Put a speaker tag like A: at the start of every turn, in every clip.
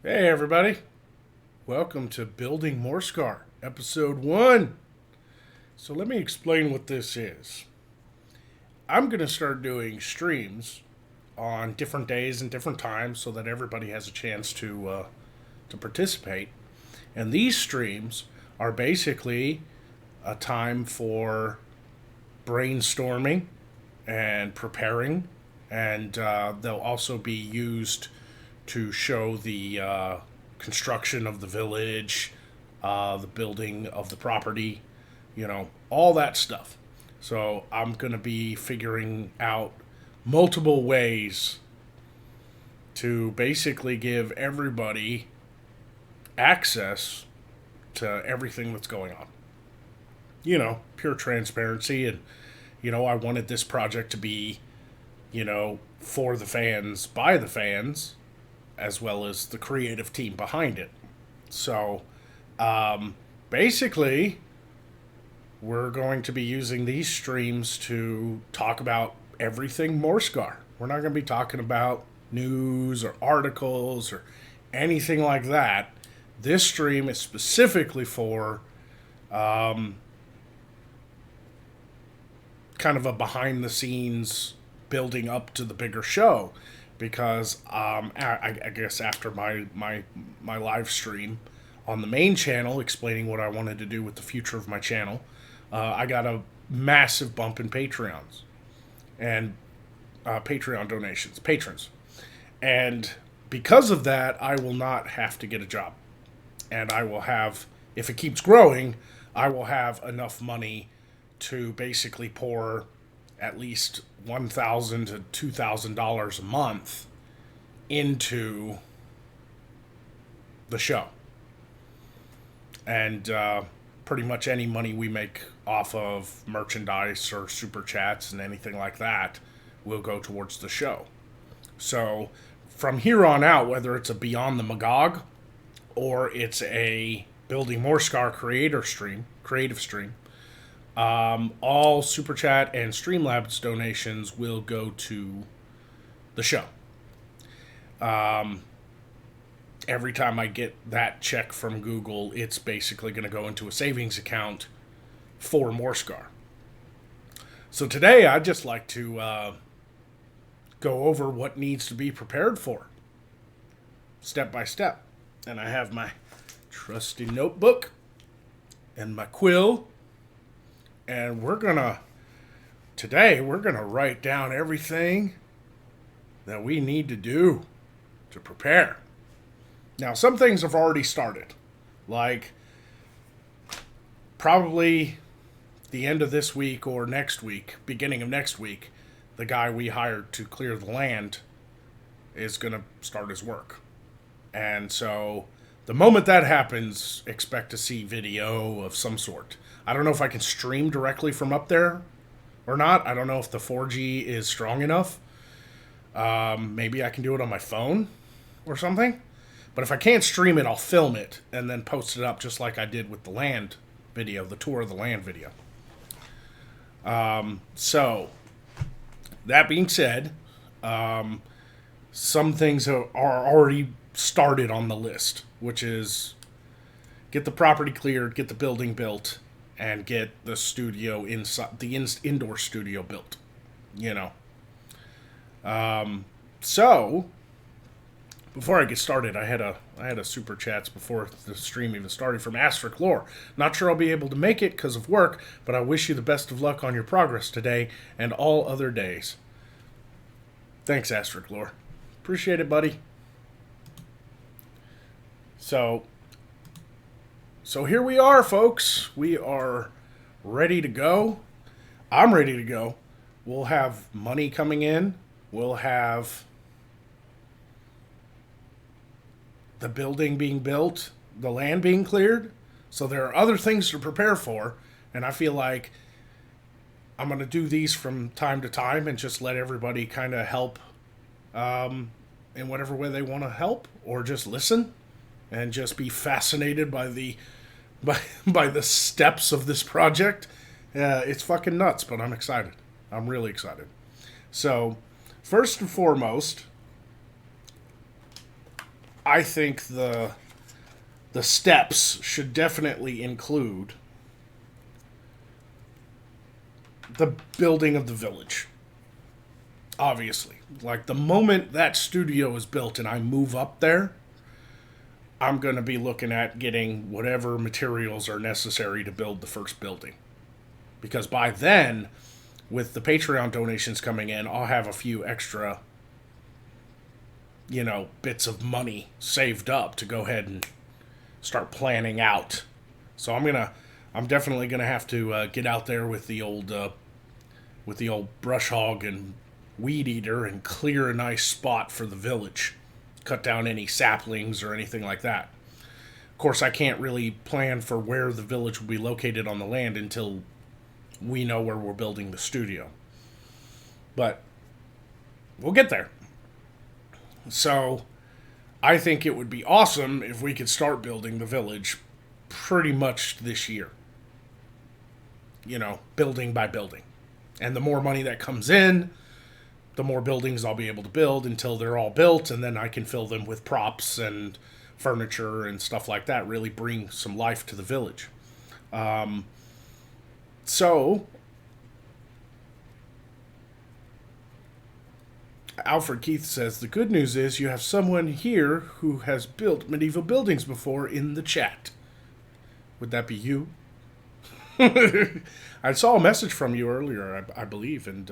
A: Hey, everybody. Welcome to Building Morskar, Episode 1. So, let me explain what this is. I'm going to start doing streams on different days and different times so that everybody has a chance to participate. And these streams are basically a time for brainstorming and preparing, and they'll also be used to show the construction of the village, the building of the property, all that stuff. So I'm going to be figuring out multiple ways to basically give everybody access to everything that's going on. Pure transparency. And, I wanted this project to be, for the fans, by the fans, as well as the creative team behind it. So, basically, we're going to be using these streams to talk about everything Morskar. We're not going to be talking about news or articles or anything like that. This stream is specifically for kind of a behind the scenes building up to the bigger show because I guess after my live stream on the main channel explaining what I wanted to do with the future of my channel, I got a massive bump in Patreons and Patreon donations, patrons. And because of that, I will not have to get a job. And I will have, if it keeps growing, I will have enough money to basically pour at least $1,000 to $2,000 a month into the show. And pretty much any money we make off of merchandise or super chats and anything like that will go towards the show. So from here on out, whether it's a Beyond the Magog or it's a Building Morskar creative stream, all Super Chat and Streamlabs donations will go to the show. Every time I get that check from Google, it's basically going to go into a savings account for Morskar. So today, I'd just like to go over what needs to be prepared for, step by step. And I have my trusty notebook and my quill. And today we're gonna write down everything that we need to do to prepare. Now, some things have already started, like probably the end of this week or next week, beginning of next week, the guy we hired to clear the land is gonna start his work. And so the moment that happens, expect to see video of some sort. I don't know if I can stream directly from up there or not. I don't know if the 4G is strong enough. Maybe I can do it on my phone or something. But if I can't stream it, I'll film it and then post it up just like I did with the land video, the tour of the land video. So, that being said, some things are already started on the list, which is get the property cleared, get the building built, and get the studio inside the indoor studio built. So before I get started, I had a super chats before the stream even started from Asterisk Lore. Not sure I'll be able to make it because of work, but I wish you the best of luck on your progress today and all other days. Thanks, Asterisk Lore. Appreciate it, buddy. So here we are, folks. We are ready to go. I'm ready to go. We'll have money coming in. We'll have the building being built, the land being cleared. So there are other things to prepare for. And I feel like I'm going to do these from time to time and just let everybody kind of help in whatever way they want to help, or just listen and just be fascinated by the steps of this project. It's fucking nuts, but I'm excited. I'm really excited. So, first and foremost, I think the steps should definitely include the building of the village. Obviously, like the moment that studio is built and I move up there, I'm going to be looking at getting whatever materials are necessary to build the first building. Because by then, with the Patreon donations coming in, I'll have a few extra, bits of money saved up to go ahead and start planning out. So I'm definitely gonna have to get out there with the old brush hog and weed eater and clear a nice spot for the village. Cut down any saplings or anything like that. Of course, I can't really plan for where the village will be located on the land until we know where we're building the studio. But we'll get there. So I think it would be awesome if we could start building the village pretty much this year. Building by building. And the more money that comes in, the more buildings I'll be able to build until they're all built, and then I can fill them with props and furniture and stuff like that. Really bring some life to the village. So, Alfred Keith says, the good news is you have someone here who has built medieval buildings before in the chat. Would that be you? I saw a message from you earlier, I believe, and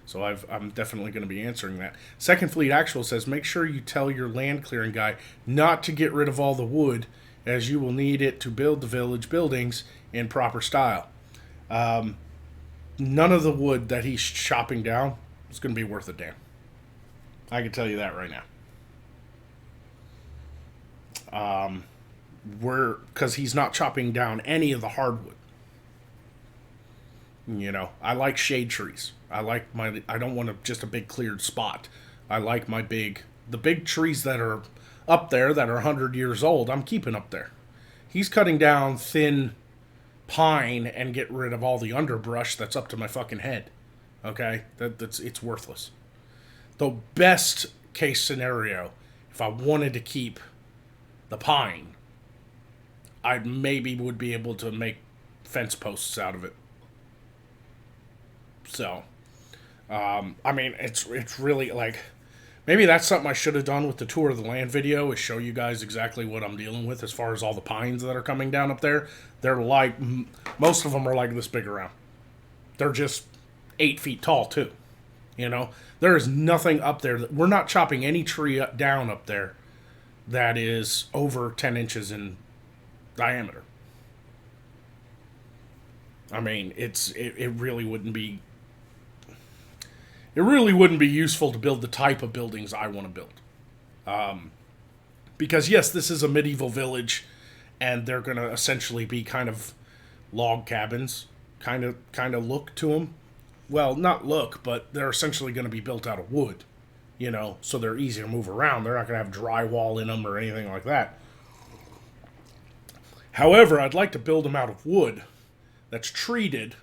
A: so I'm definitely going to be answering that. Second Fleet Actual says, make sure you tell your land clearing guy not to get rid of all the wood, as you will need it to build the village buildings in proper style. None of the wood that he's chopping down is going to be worth a damn. I can tell you that right now. Because he's not chopping down any of the hardwood. I like shade trees. I don't want just a big cleared spot. I like the big trees that are up there that are 100 years old, I'm keeping up there. He's cutting down thin pine and get rid of all the underbrush that's up to my fucking head. Okay? It's worthless. The best case scenario, if I wanted to keep the pine, I maybe would be able to make fence posts out of it. So, it's really like, maybe that's something I should have done with the tour of the land video, is show you guys exactly what I'm dealing with as far as all the pines that are coming down up there. They're like, most of them are like this big around. They're just 8 feet tall too. There is nothing up there. We're not chopping any tree down up there that is over 10 inches in diameter. I mean, it really wouldn't be useful to build the type of buildings I want to build. Because yes, this is a medieval village, and they're going to essentially be kind of log cabins, kind of look to them. Well, not look, but they're essentially going to be built out of wood, so they're easy to move around. They're not going to have drywall in them or anything like that. However, I'd like to build them out of wood that's treated,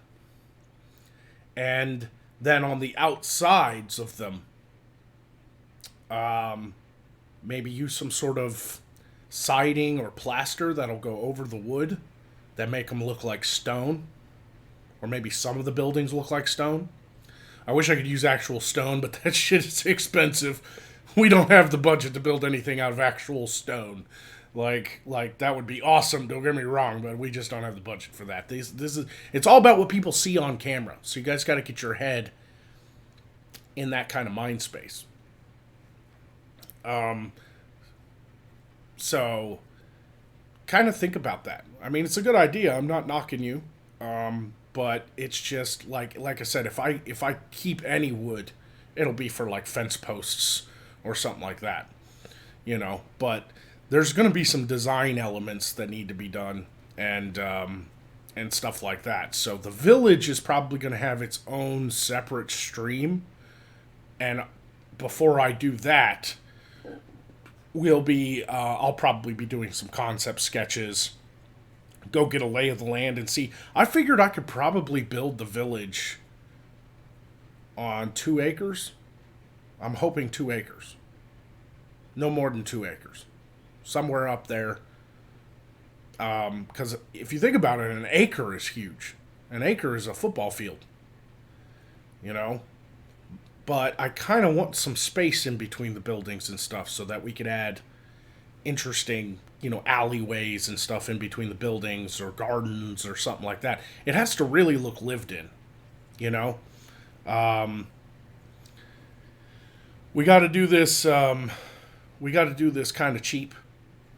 A: and then on the outsides of them, maybe use some sort of siding or plaster that'll go over the wood that make them look like stone. Or maybe some of the buildings look like stone. I wish I could use actual stone, but that shit is expensive. We don't have the budget to build anything out of actual stone. Like that would be awesome, don't get me wrong, but we just don't have the budget for that. It's all about what people see on camera. So you guys got to get your head in that kind of mind space. So kind of think about that. I mean, it's a good idea. I'm not knocking you. But it's just like I said, if I keep any wood, it'll be for like fence posts or something like that, But there's going to be some design elements that need to be done and stuff like that. So the village is probably going to have its own separate stream, and before I do that, I'll probably be doing some concept sketches. Go get a lay of the land and see. I figured I could probably build the village on 2 acres. I'm hoping 2 acres. No more than 2 acres. somewhere up there. Because if you think about it, an acre is huge. An acre is a football field, you know? But I kind of want some space in between the buildings and stuff so that we could add interesting, alleyways and stuff in between the buildings or gardens or something like that. It has to really look lived in, you know? We got to do this. We got to do this kind of cheap,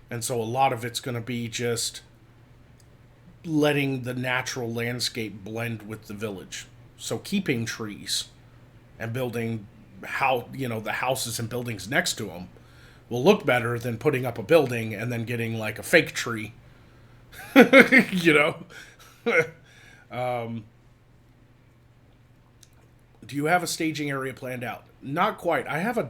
A: and so a lot of it's going to be just letting the natural landscape blend with the village. So keeping trees and building the houses and buildings next to them will look better than putting up a building and then getting like a fake tree. you know. Do you have a staging area planned out? Not quite. I have a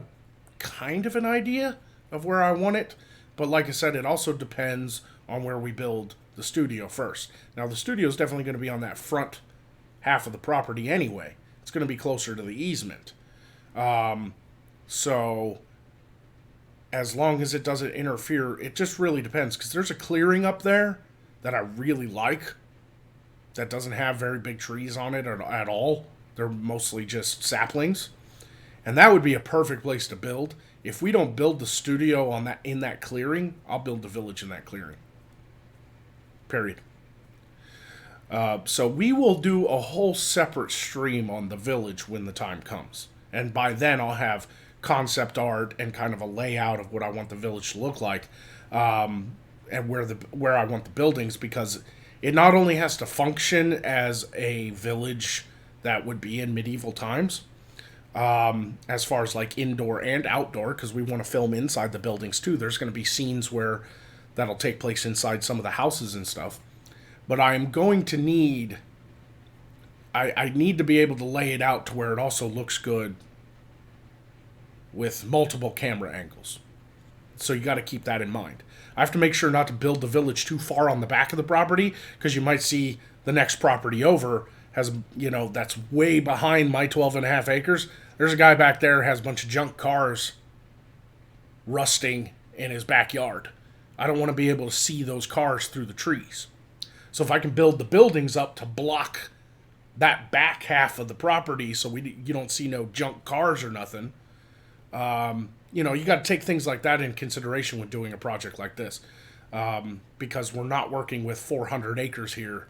A: kind of an idea of where I want it, but like I said, it also depends on where we build the studio first. Now, the studio is definitely going to be on that front half of the property anyway. It's going to be closer to the easement. So, as long as it doesn't interfere, it just really depends. Because there's a clearing up there that I really like that doesn't have very big trees on it at all. They're mostly just saplings. And that would be a perfect place to build. If we don't build the studio in that clearing, I'll build the village in that clearing. Period. So we will do a whole separate stream on the village when the time comes. And by then I'll have concept art and kind of a layout of what I want the village to look like, and where I want the buildings, because it not only has to function as a village that would be in medieval times, as far as like indoor and outdoor, because we want to film inside the buildings too. There's going to be scenes where that'll take place inside some of the houses and stuff. But I'm going to need... I need to be able to lay it out to where it also looks good with multiple camera angles. So you got to keep that in mind. I have to make sure not to build the village too far on the back of the property, because you might see the next property over has, that's way behind my 12.5 acres. There's a guy back there who has a bunch of junk cars rusting in his backyard. I don't want to be able to see those cars through the trees. So if I can build the buildings up to block that back half of the property so you don't see no junk cars or nothing, you got to take things like that in consideration when doing a project like this. Because we're not working with 400 acres here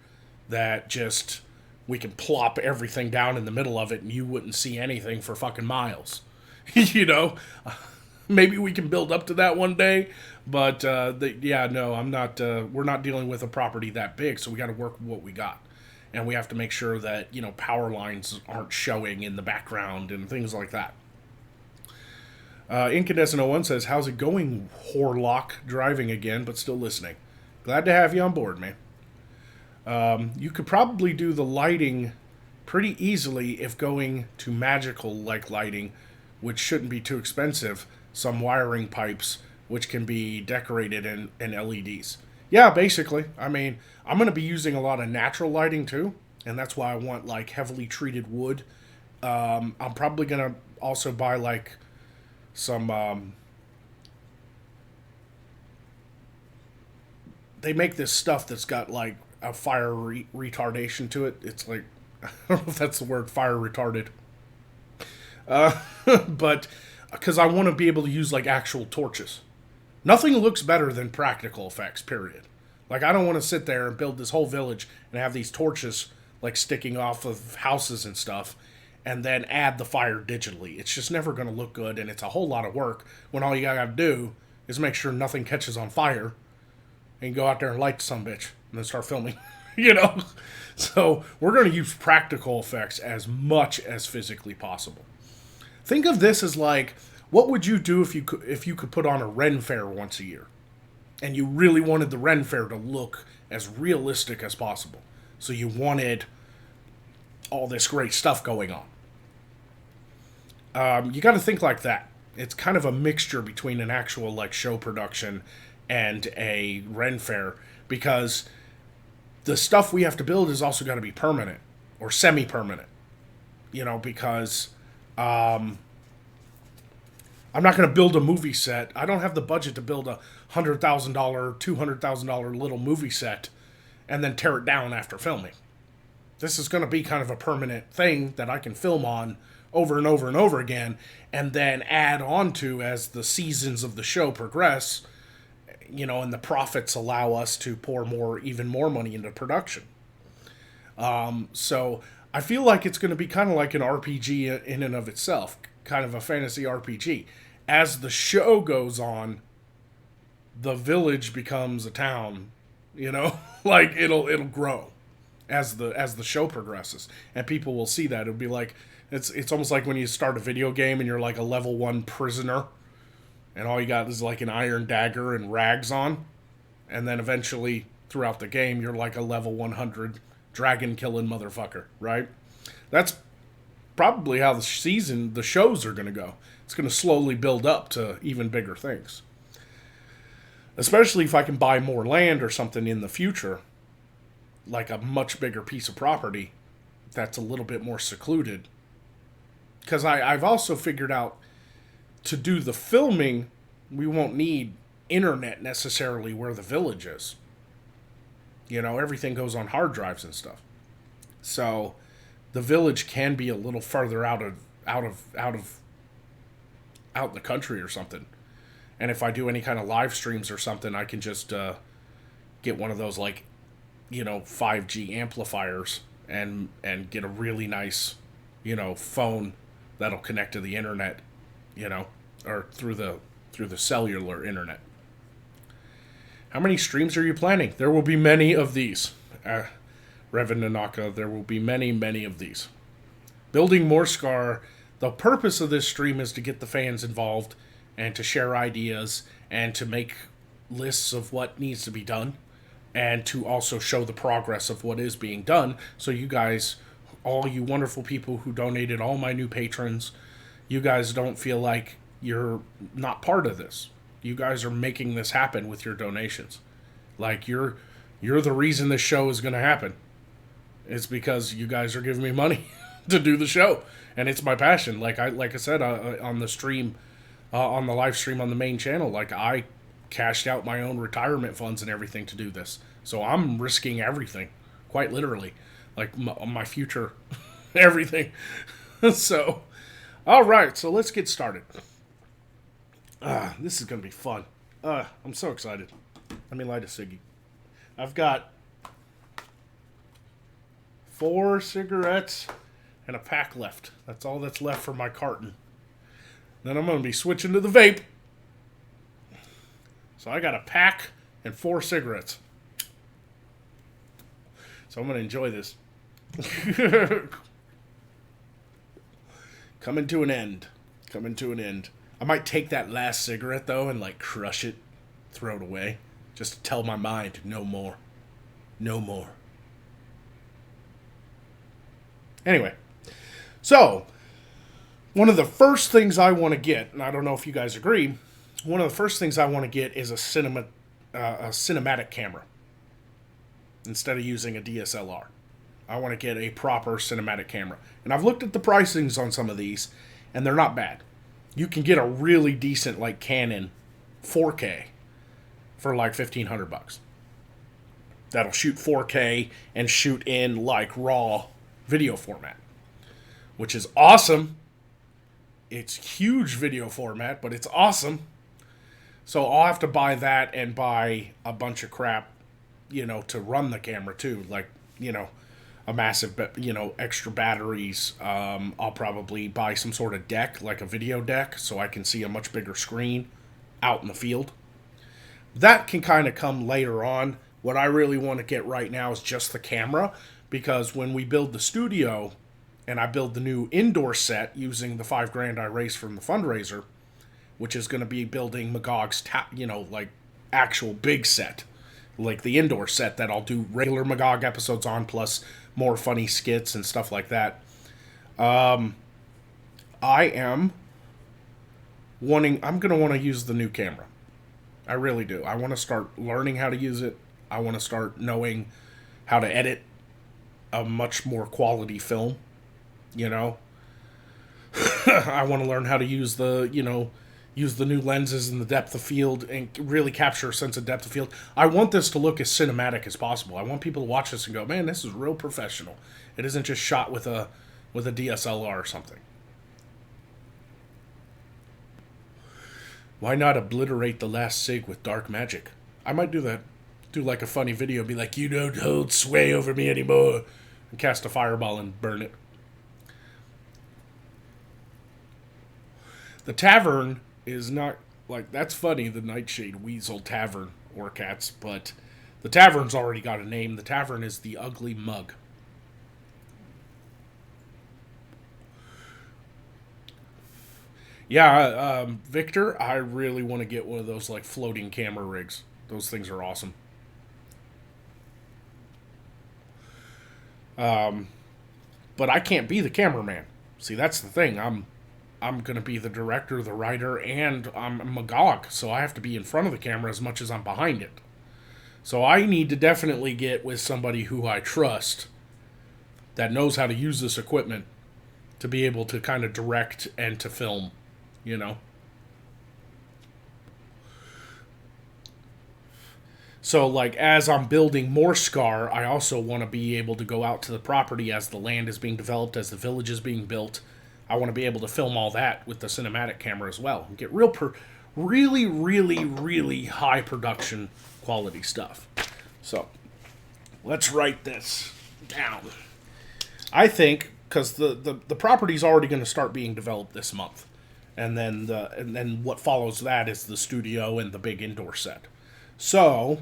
A: that just... we can plop everything down in the middle of it and you wouldn't see anything for fucking miles. Maybe we can build up to that one day, but I'm not, we're not dealing with a property that big, so we got to work with what we got. And we have to make sure that, power lines aren't showing in the background and things like that. Incandescent01 says, how's it going, Horlock? Driving again, but still listening. Glad to have you on board, man. You could probably do the lighting pretty easily if going to magical like lighting, which shouldn't be too expensive. Some wiring pipes, which can be decorated in LEDs. Yeah, basically. I mean, I'm going to be using a lot of natural lighting too, and that's why I want like heavily treated wood. I'm probably going to also buy like some... they make this stuff that's got like a fire retardation to it. It's like, I don't know if that's the word, fire retarded. But because I want to be able to use like actual torches. Nothing looks better than practical effects, period. Like, I don't want to sit there and build this whole village and have these torches like sticking off of houses and stuff and then add the fire digitally. It's just never going to look good, and it's a whole lot of work when all you got to do is make sure nothing catches on fire and go out there and light some bitch and then start filming. So we're going to use practical effects as much as physically possible. Think of this as like, what would you do if you could put on a Ren Fair once a year, and you really wanted the Ren Fair to look as realistic as possible? So you wanted all this great stuff going on. You got to think like that. It's kind of a mixture between an actual like show production and a Ren Fair, because the stuff we have to build is also got to be permanent or semi-permanent, because I'm not going to build a movie set. I don't have the budget to build a $100,000, $200,000 little movie set and then tear it down after filming. This is going to be kind of a permanent thing that I can film on over and over and over again, and then add on to as the seasons of the show progress, and the profits allow us to pour even more money into production. So I feel like it's going to be kind of like an RPG in and of itself, kind of a fantasy RPG. As the show goes on, the village becomes a town, like it'll grow as the show progresses, and people will see that. It'll be like it's almost like when you start a video game and you're like a level 1 prisoner, and all you got is like an iron dagger and rags on, and then eventually throughout the game you're like a level 100 dragon killing motherfucker, right? That's probably how the shows are going to go. It's going to slowly build up to even bigger things. Especially if I can buy more land or something in the future, like a much bigger piece of property that's a little bit more secluded. Because I've also figured out to do the filming, we won't need internet necessarily where the village is. Everything goes on hard drives and stuff. So the village can be a little further out in the country or something. And if I do any kind of live streams or something, I can just get one of those 5G amplifiers and get a really nice, phone that'll connect to the internet, or through the cellular internet. How many streams are you planning? There will be many of these. Revan Nanaka, there will be many, many of these. Building Morskar, the purpose of this stream is to get the fans involved and to share ideas and to make lists of what needs to be done and to also show the progress of what is being done. So you guys, all you wonderful people who donated, all my new patrons, you guys don't feel like you're not part of this. You guys are making this happen with your donations. Like you're the reason this show is going to happen. It's because you guys are giving me money to do the show, and it's my passion. Like I said on the stream, on the live stream on the main channel, like I cashed out my own retirement funds and everything to do this. So I'm risking everything, quite literally, like my future, everything. So, all right, so let's get started. This is gonna be fun. I'm so excited. Let me light a ciggy. I've got 4 cigarettes and a pack left. That's all that's left for my carton. Then I'm going to be switching to the vape. So I got a pack and 4 cigarettes. So I'm going to enjoy this. Coming to an end. I might take that last cigarette, though, and, crush it. Throw it away. Just to tell my mind, no more. No more. Anyway. So, one of the first things I want to get, and I don't know if you guys agree, one of the first things I want to get is a cinematic camera. Instead of using a DSLR. I want to get a proper cinematic camera. And I've looked at the pricings on some of these, and they're not bad. You can get a really decent, Canon 4K for $1,500. That'll shoot 4K and shoot in, raw video format. Which is awesome. It's huge video format, but it's awesome. So I'll have to buy that and buy a bunch of crap, to run the camera too. A massive, extra batteries. I'll probably buy some sort of deck, like a video deck, so I can see a much bigger screen out in the field. That can kind of come later on. What I really want to get right now is just the camera, because when we build the studio and I build the new indoor set using the $5,000 I raised from the fundraiser, which is going to be building Magog's, actual big set, like the indoor set that I'll do regular Magog episodes on, plus more funny skits and stuff like that. I'm going to want to use the new camera. I really do. I want to start learning how to use it. I want to start knowing how to edit a much more quality film. I want to learn how to use the, use the new lenses and the depth of field and really capture a sense of depth of field. I want this to look as cinematic as possible. I want people to watch this and go, man, this is real professional. It isn't just shot with a DSLR or something. Why not obliterate the last sig with dark magic? I might do that. Do like a funny video, be like, you don't hold sway over me anymore, and cast a fireball and burn it. The tavern is not, like, that's funny, the Nightshade Weasel Tavern, or cats, but the tavern's already got a name. The tavern is the Ugly Mug. Yeah, Victor, I really want to get one of those, like, floating camera rigs. Those things are awesome. But I can't be the cameraman. See, that's the thing. I'm going to be the director, the writer, and I'm Magog, so I have to be in front of the camera as much as I'm behind it. So I need to definitely get with somebody who I trust that knows how to use this equipment to be able to kind of direct and to film, you know? So, like, as I'm building Morskar, I also want to be able to go out to the property as the land is being developed, as the village is being built. I want to be able to film all that with the cinematic camera as well. And get really, really, really high production quality stuff. So, let's write this down. I think, because the property's already going to start being developed this month. And then what follows that is the studio and the big indoor set. So,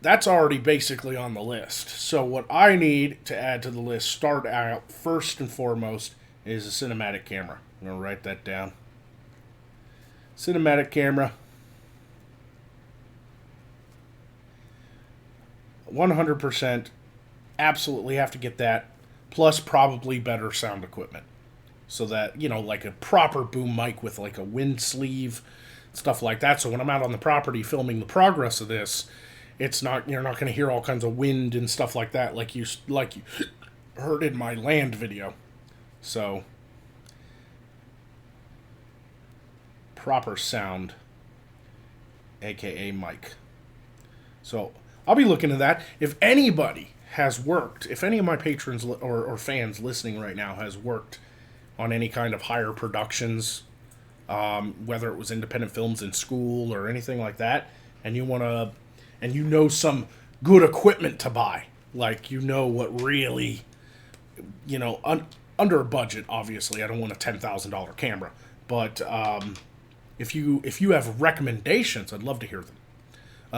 A: that's already basically on the list. So what I need to add to the list, start out first and foremost, is a cinematic camera. I'm going to write that down. Cinematic camera. 100%. Absolutely have to get that. Plus probably better sound equipment. So that, like a proper boom mic with like a wind sleeve, stuff like that. So when I'm out on the property filming the progress of this, you're not going to hear all kinds of wind and stuff like that like you heard in my land video. So proper sound, aka mic. So I'll be looking at that. If anybody has worked, if any of my patrons or fans listening right now has worked on any kind of higher productions, whether it was independent films in school or anything like that, and you know some good equipment to buy, like what really, under a budget. Obviously, I don't want a $10,000 camera, but if you have recommendations, I'd love to hear them.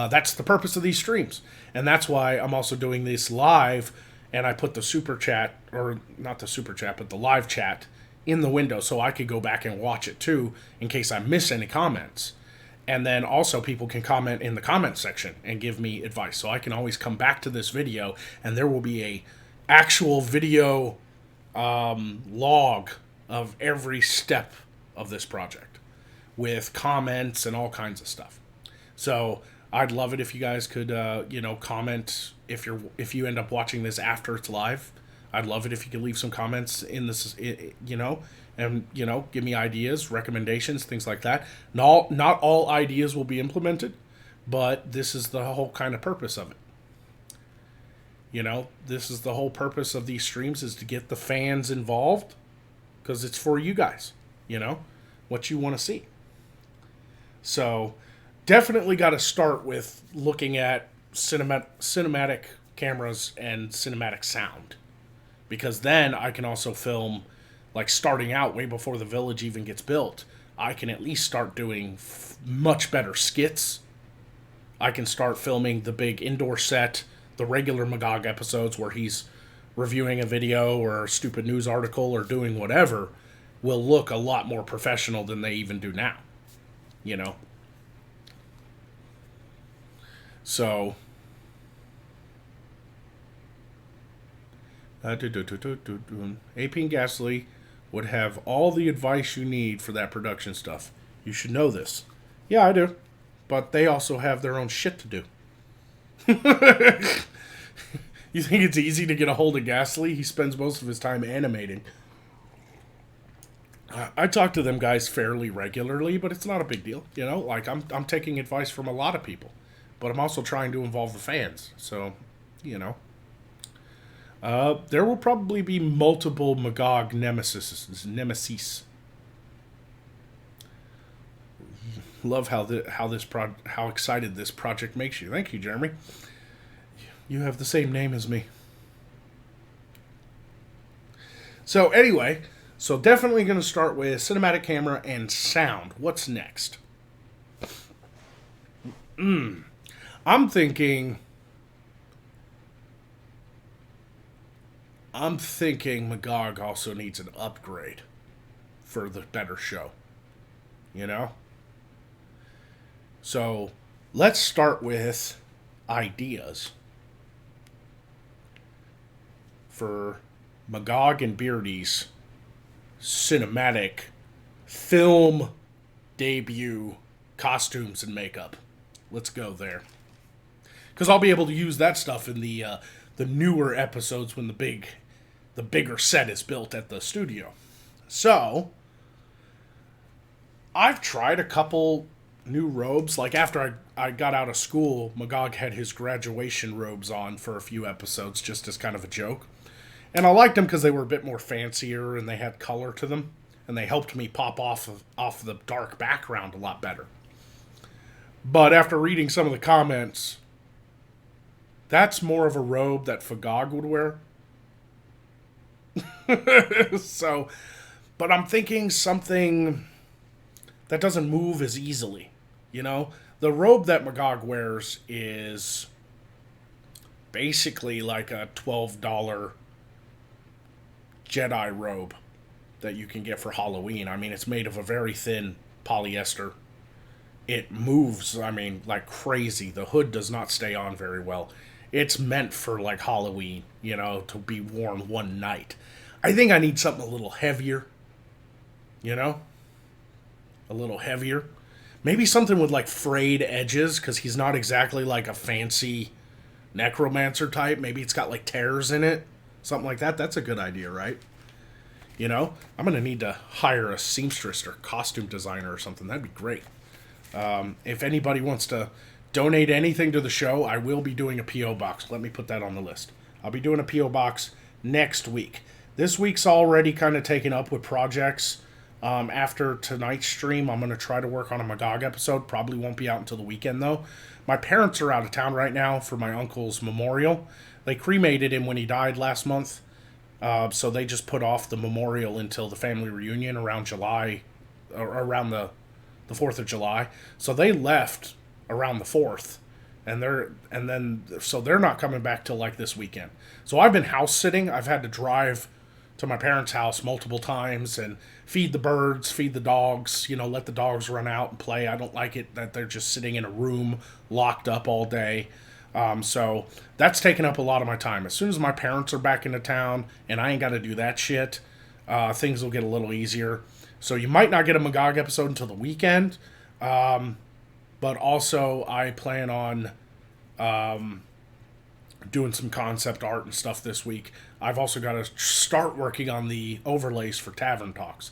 A: That's the purpose of these streams, and that's why I'm also doing this live. And I put the super chat, or not the super chat, but the live chat in the window so I could go back and watch it too in case I miss any comments. And then also people can comment in the comment section and give me advice. So I can always come back to this video and there will be a actual video log of every step of this project with comments and all kinds of stuff. So I'd love it if you guys could, comment if you end up watching this after it's live. I'd love it if you could leave some comments in this, and, give me ideas, recommendations, things like that. Not all ideas will be implemented, but this is the whole kind of purpose of it. This is the whole purpose of these streams, is to get the fans involved, because it's for you guys, what you want to see. So definitely got to start with looking at cinematic cameras and cinematic sound. Because then I can also film, like, starting out way before the village even gets built. I can at least start doing much better skits. I can start filming the big indoor set, the regular Magog episodes where he's reviewing a video or a stupid news article or doing whatever, will look a lot more professional than they even do now. So AP and Ghastly would have all the advice you need for that production stuff. You should know this. Yeah, I do. But they also have their own shit to do. You think it's easy to get a hold of Ghastly? He spends most of his time animating. I talk to them guys fairly regularly, but it's not a big deal. Like I'm taking advice from a lot of people, but I'm also trying to involve the fans. So, you know, there will probably be multiple Magog nemesis. Love how excited this project makes you. Thank you, Jeremy. You have the same name as me. So anyway, definitely going to start with cinematic camera and sound. What's next? I'm thinking. I'm thinking Magog also needs an upgrade for the better show. You know? So let's start with ideas for Magog and Beardy's cinematic film debut costumes and makeup. Let's go there. Because I'll be able to use that stuff in the newer episodes when the bigger set is built at the studio. So I've tried a couple new robes. Like after I got out of school, Magog had his graduation robes on for a few episodes just as kind of a joke. And I liked them because they were a bit more fancier and they had color to them. And they helped me pop off the dark background a lot better. But after reading some of the comments, that's more of a robe that Fagog would wear. So, but I'm thinking something that doesn't move as easily. You know, the robe that Magog wears is basically like a $12 Jedi robe that you can get for Halloween. I mean, it's made of a very thin polyester. It moves, I mean, like crazy. The hood does not stay on very well. It's meant for like Halloween, you know, to be worn one night. I think I need something a little heavier, you know? A little heavier. Maybe something with like frayed edges, because he's not exactly like a fancy necromancer type. Maybe it's got like tears in it. Something like that. That's a good idea, right? You know? I'm going to need to hire a seamstress or costume designer or something. That'd be great. If anybody wants to donate anything to the show, I will be doing a P.O. box. Let me put that on the list. I'll be doing a P.O. box next week. This week's already kind of taken up with projects. After tonight's stream, I'm going to try to work on a Magog episode. Probably won't be out until the weekend, though. My parents are out of town right now for my uncle's memorial. They cremated him when he died last month. So they just put off the memorial until the family reunion around July, or around the 4th of July. So they left around the 4th. So they're not coming back till like this weekend. So I've been house sitting. I've had to drive to my parents' house multiple times and feed the birds, feed the dogs, you know, let the dogs run out and play. I don't like it that they're just sitting in a room locked up all day. So that's taken up a lot of my time. As soon as my parents are back into town and I ain't got to do that shit, things will get a little easier. So you might not get a Magog episode until the weekend. But also I plan on doing some concept art and stuff this week. I've also got to start working on the overlays for Tavern Talks.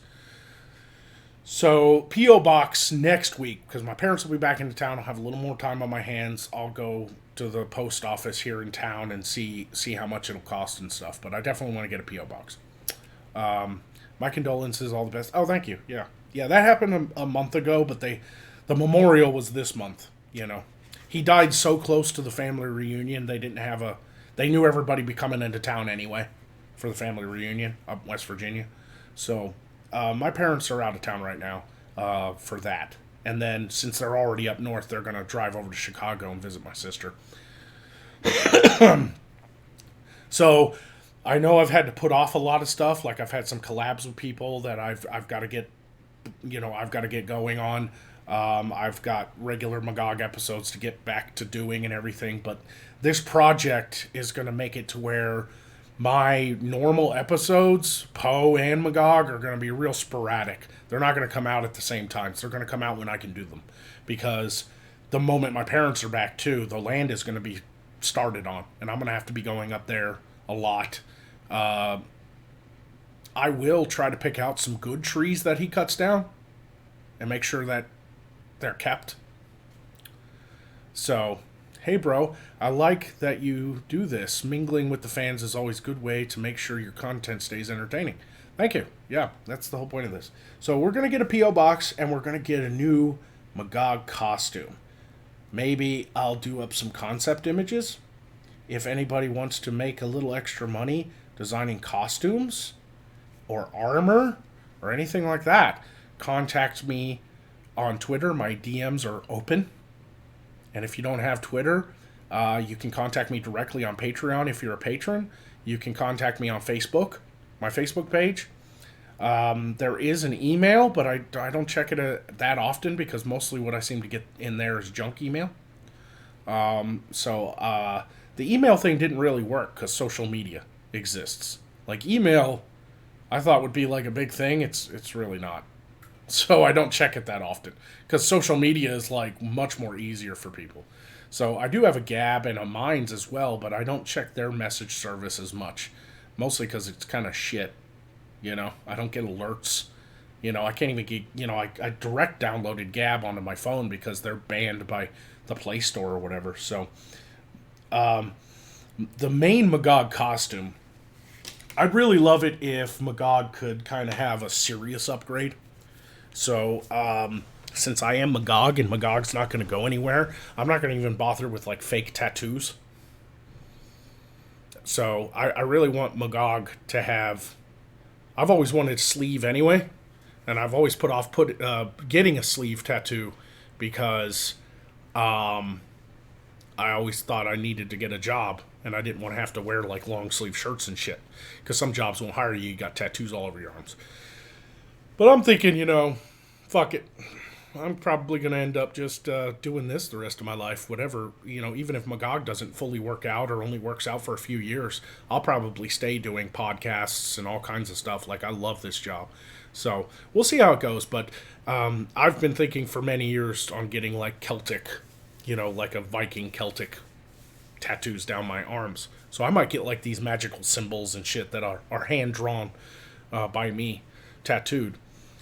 A: So, P.O. Box next week, because my parents will be back into town. I'll have a little more time on my hands. I'll go to the post office here in town and see how much it'll cost and stuff. But I definitely want to get a P.O. Box. My condolences, all the best. Oh, thank you. Yeah, that happened a month ago, but the memorial was this month, you know. He died so close to the family reunion, they knew everybody be coming into town anyway for the family reunion up West Virginia. So, my parents are out of town right now for that. And then, since they're already up north, they're going to drive over to Chicago and visit my sister. So, I know I've had to put off a lot of stuff. Like, I've had some collabs with people that I've got to get, going on. I've got regular Magog episodes to get back to doing and everything, but this project is going to make it to where my normal episodes, Poe and Magog, are going to be real sporadic. They're not going to come out at the same time. So they're going to come out when I can do them, because the moment my parents are back too, the land is going to be started on, and I'm going to have to be going up there a lot. I will try to pick out some good trees that he cuts down and make sure that they're kept. So, hey, bro, I like that you do this. Mingling with the fans is always a good way to make sure your content stays entertaining. Thank you. Yeah, that's the whole point of this. So, we're going to get a P.O. box and we're going to get a new Magog costume. Maybe I'll do up some concept images. If anybody wants to make a little extra money designing costumes or armor or anything like that, contact me on Twitter. My DMs are open. And if you don't have Twitter, you can contact me directly on Patreon if you're a patron. You can contact me on Facebook, my Facebook page. There is an email, but I don't check it that often because mostly what I seem to get in there is junk email. So the email thing didn't really work because social media exists. Like email, I thought would be like a big thing. It's really not. So I don't check it that often because social media is like much more easier for people. So I do have a Gab and a Minds as well, but I don't check their message service as much. Mostly because it's kind of shit. You know, I don't get alerts. You know, I can't even get, I direct downloaded Gab onto my phone because they're banned by the Play Store or whatever. So, the main Magog costume, I'd really love it if Magog could kind of have a serious upgrade. So, since I am Magog and Magog's not going to go anywhere, I'm not going to even bother with, like, fake tattoos. So, I really want Magog to have... I've always wanted a sleeve anyway, and I've always put off getting a sleeve tattoo because I always thought I needed to get a job, and I didn't want to have to wear, like, long-sleeve shirts and shit. Because some jobs won't hire you got tattoos all over your arms. But I'm thinking, fuck it. I'm probably going to end up just doing this the rest of my life. Whatever, even if Magog doesn't fully work out or only works out for a few years, I'll probably stay doing podcasts and all kinds of stuff. Like, I love this job. So, we'll see how it goes. But I've been thinking for many years on getting, like, Celtic, like a Viking Celtic tattoos down my arms. So I might get, like, these magical symbols and shit that are hand-drawn by me tattooed.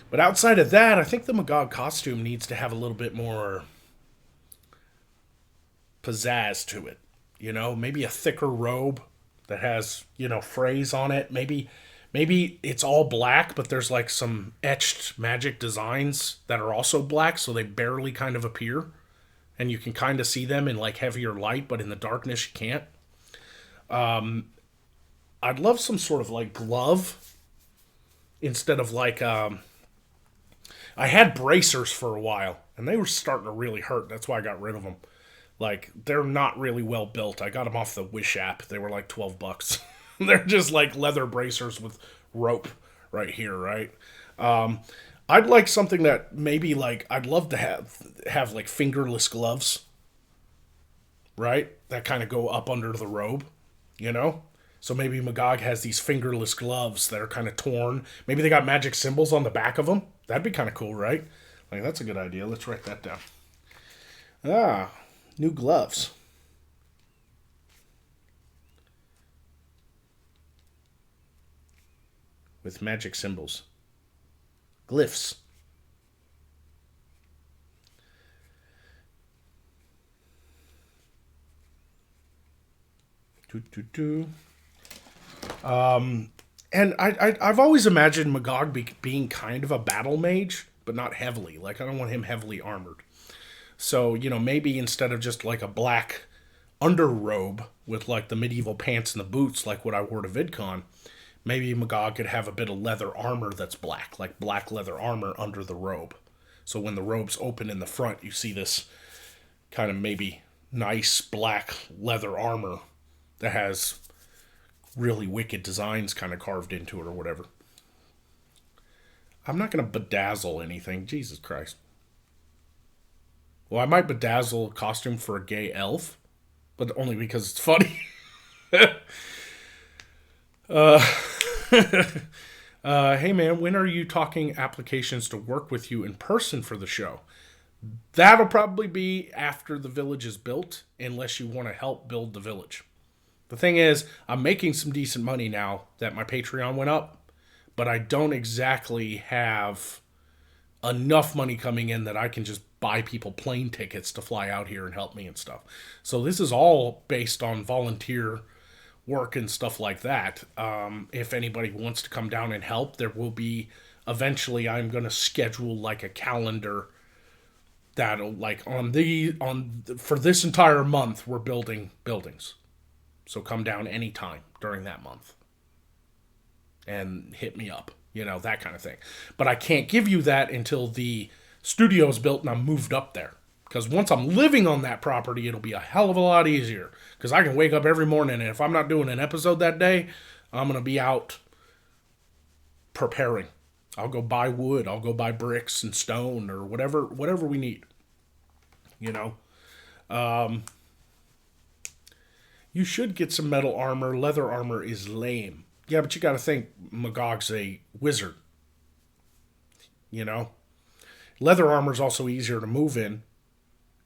A: But outside of that, I think the Magog costume needs to have a little bit more pizzazz to it. Maybe a thicker robe that has, phrase on it. Maybe it's all black, but there's like some etched magic designs that are also black, so they barely kind of appear. And you can kind of see them in like heavier light, but in the darkness you can't. I'd love some sort of like glove instead of like... I had bracers for a while, and they were starting to really hurt. That's why I got rid of them. Like, they're not really well built. I got them off the Wish app. They were like $12. They're just like leather bracers with rope right here, right? I'd like something that maybe like, I'd love to have like fingerless gloves, right? That kind of go up under the robe, So maybe Magog has these fingerless gloves that are kind of torn. Maybe they got magic symbols on the back of them. That'd be kind of cool, right? Like, that's a good idea. Let's write that down. New gloves. With magic symbols. Glyphs. And I've always imagined Magog being kind of a battle mage, but not heavily. Like, I don't want him heavily armored. So, maybe instead of just like a black underrobe with like the medieval pants and the boots, like what I wore to VidCon, maybe Magog could have a bit of leather armor that's black, like black leather armor under the robe. So when the robe's open in the front, you see this kind of maybe nice black leather armor that has really wicked designs kind of carved into it or whatever. I'm not going to bedazzle anything. Jesus Christ. Well, I might bedazzle a costume for a gay elf, but only because it's funny. Hey man, when are you talking applications to work with you in person for the show? That'll probably be after the village is built, unless you want to help build the village. The thing is, I'm making some decent money now that my Patreon went up, but I don't exactly have enough money coming in that I can just buy people plane tickets to fly out here and help me and stuff. So this is all based on volunteer work and stuff like that. If anybody wants to come down and help, there will be eventually. I'm going to schedule like a calendar that'll like for this entire month we're building buildings. So come down anytime during that month and hit me up, that kind of thing. But I can't give you that until the studio is built and I'm moved up there. Because once I'm living on that property, it'll be a hell of a lot easier. Because I can wake up every morning, and if I'm not doing an episode that day, I'm going to be out preparing. I'll go buy wood. I'll go buy bricks and stone or whatever we need. You should get some metal armor. Leather armor is lame. Yeah, but you got to think Magog's a wizard. Leather armor is also easier to move in.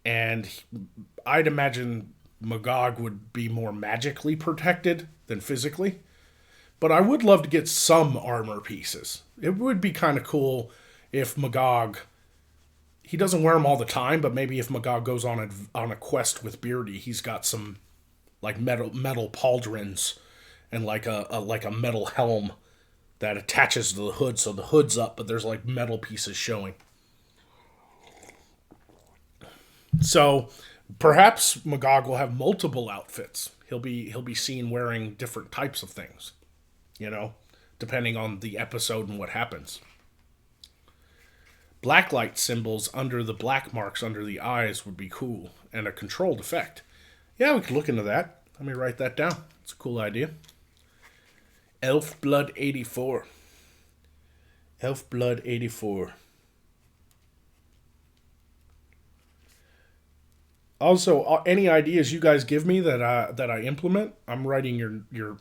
A: And I'd imagine Magog would be more magically protected than physically. But I would love to get some armor pieces. It would be kind of cool if Magog, he doesn't wear them all the time, but maybe if Magog goes on a quest with Beardy, he's got some like metal pauldrons and like a metal helm that attaches to the hood, so the hood's up, but there's like metal pieces showing. So perhaps Magog will have multiple outfits. He'll be seen wearing different types of things, depending on the episode and what happens. Blacklight symbols under the black marks under the eyes would be cool, and a controlled effect. Yeah, we could look into that. Let me write that down. It's a cool idea. Elf Blood 84. Elf Blood 84. Also, any ideas you guys give me that I implement, I'm writing your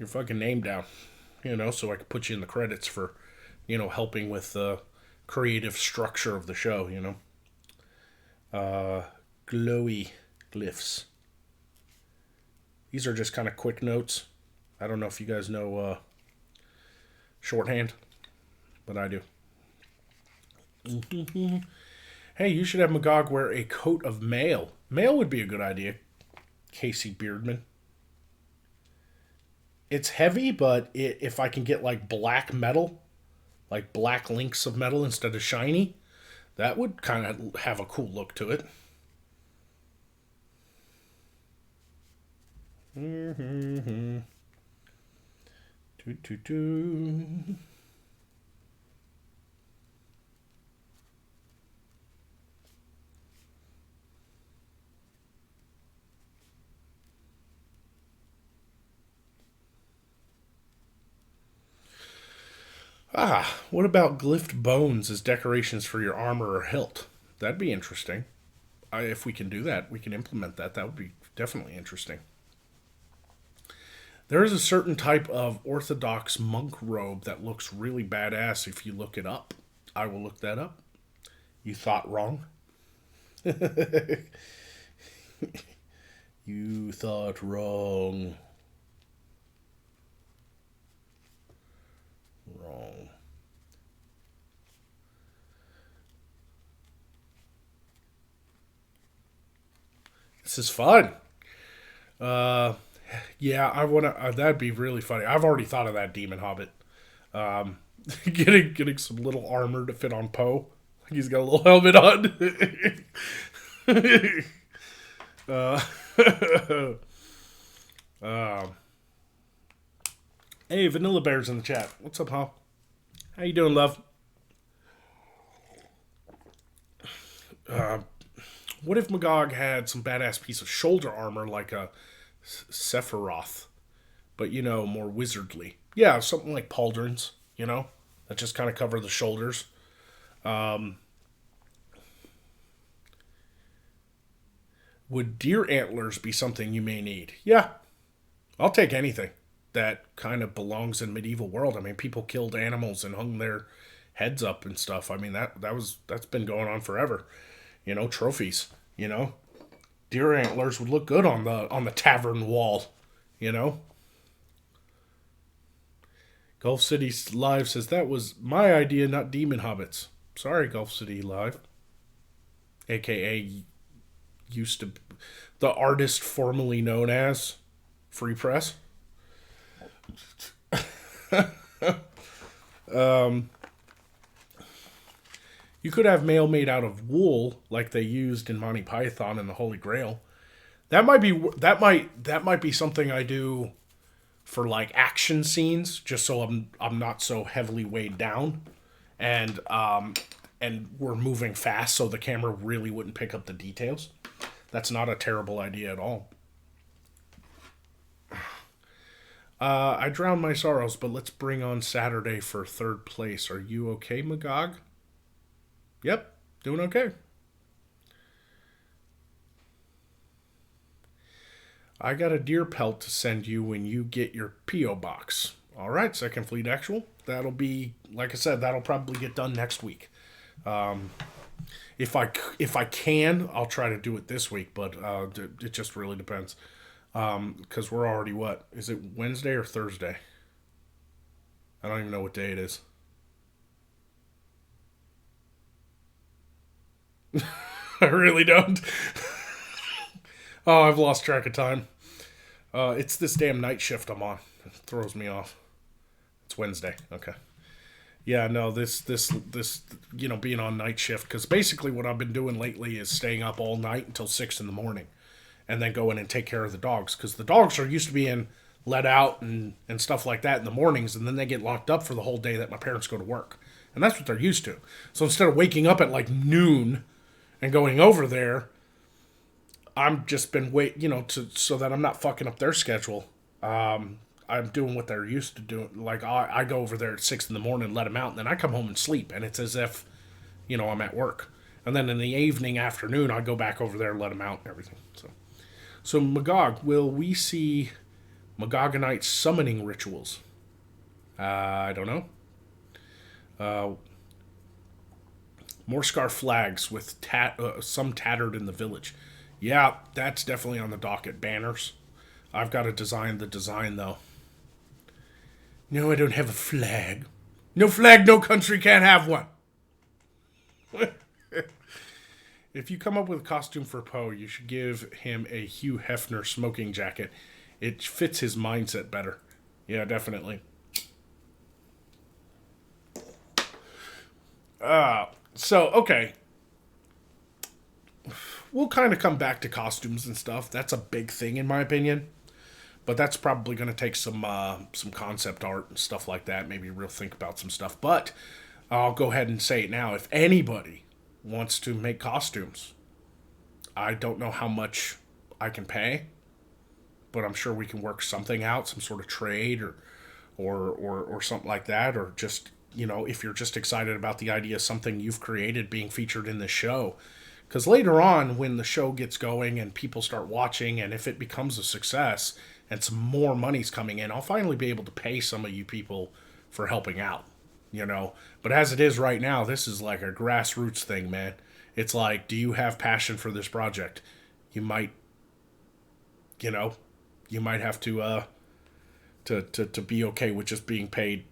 A: fucking name down, so I can put you in the credits for, helping with the creative structure of the show, Glowy glyphs. These are just kind of quick notes. I don't know if you guys know shorthand, but I do. Hey, you should have Magog wear a coat of mail. Mail would be a good idea, Casey Beardman. It's heavy, but if I can get like black metal, like black links of metal instead of shiny, that would kind of have a cool look to it. What about glyphed bones as decorations for your armor or hilt? That'd be interesting. If we can do that, we can implement that. That would be definitely interesting. There is a certain type of Orthodox monk robe that looks really badass if you look it up. I will look that up. You thought wrong. You thought wrong. Wrong. This is fun. Yeah, I want to. That'd be really funny. I've already thought of that demon hobbit. Getting some little armor to fit on Poe. Like he's got a little helmet on. Hey, Vanilla Bear's in the chat. What's up, huh? How you doing, love? What if Magog had some badass piece of shoulder armor like a Sephiroth, but more wizardly? Yeah, something like pauldrons, that just kind of cover the shoulders. Would deer antlers be something you may need? Yeah, I'll take anything that kind of belongs in medieval world. I mean, people killed animals and hung their heads up and stuff. I mean, that's been going on forever. Trophies. Deer antlers would look good on the tavern wall. Gulf City Live says that was my idea, not Demon Hobbits. Sorry, Gulf City Live, aka used to the artist formerly known as Free Press. You could have mail made out of wool, like they used in Monty Python and the Holy Grail. That might be something I do for like action scenes, just so I'm not so heavily weighed down, and we're moving fast, so the camera really wouldn't pick up the details. That's not a terrible idea at all. I drowned my sorrows, but let's bring on Saturday for third place. Are you okay, Magog? Yep, doing okay. I got a deer pelt to send you when you get your P.O. box. All right, Second Fleet Actual. That'll be, like I said, that'll probably get done next week. If I can, I'll try to do it this week, but it just really depends. Because we're already, what? Is it Wednesday or Thursday? I don't even know what day it is. I really don't. Oh, I've lost track of time. It's this damn night shift I'm on. It throws me off. It's Wednesday. Okay. Yeah, no, this being on night shift, because basically what I've been doing lately is staying up all night until 6 in the morning, and then go in and take care of the dogs, because the dogs are used to being let out and stuff like that in the mornings, and then they get locked up for the whole day that my parents go to work, and that's what they're used to. So instead of waking up at like noon and going over there, I'm just been so that I'm not fucking up their schedule. I'm doing what they're used to doing. Like I go over there at 6 in the morning, let them out, and then I come home and sleep, and it's as if, I'm at work. And then in the evening, afternoon, I go back over there and let them out and everything. So Magog, will we see Magogonite summoning rituals? I don't know. Morskar flags with some tattered in the village. Yeah, that's definitely on the docket. Banners. I've got to design the design, though. No, I don't have a flag. No flag, no country can't have one. If you come up with a costume for Poe, you should give him a Hugh Hefner smoking jacket. It fits his mindset better. Yeah, definitely. Okay. We'll kind of come back to costumes and stuff. That's a big thing, in my opinion. But that's probably going to take some concept art and stuff like that. Maybe real think about some stuff. But I'll go ahead and say it now. If anybody wants to make costumes, I don't know how much I can pay, but I'm sure we can work something out, some sort of trade or something like that, or just, if you're just excited about the idea of something you've created being featured in the show. Because later on, when the show gets going and people start watching, and if it becomes a success and some more money's coming in, I'll finally be able to pay some of you people for helping out, But as it is right now, this is like a grassroots thing, man. It's like, do you have passion for this project? You might, have to be okay with just being paid,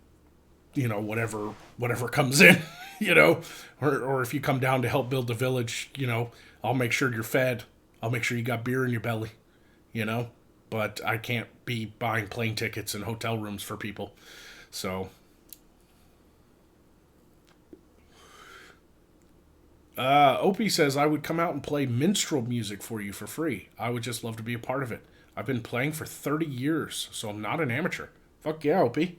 A: whatever comes in. Or if you come down to help build the village, I'll make sure you're fed. I'll make sure you got beer in your belly, but I can't be buying plane tickets and hotel rooms for people. So, Opie says, I would come out and play minstrel music for you for free. I would just love to be a part of it. I've been playing for 30 years, so I'm not an amateur. Fuck yeah, Opie.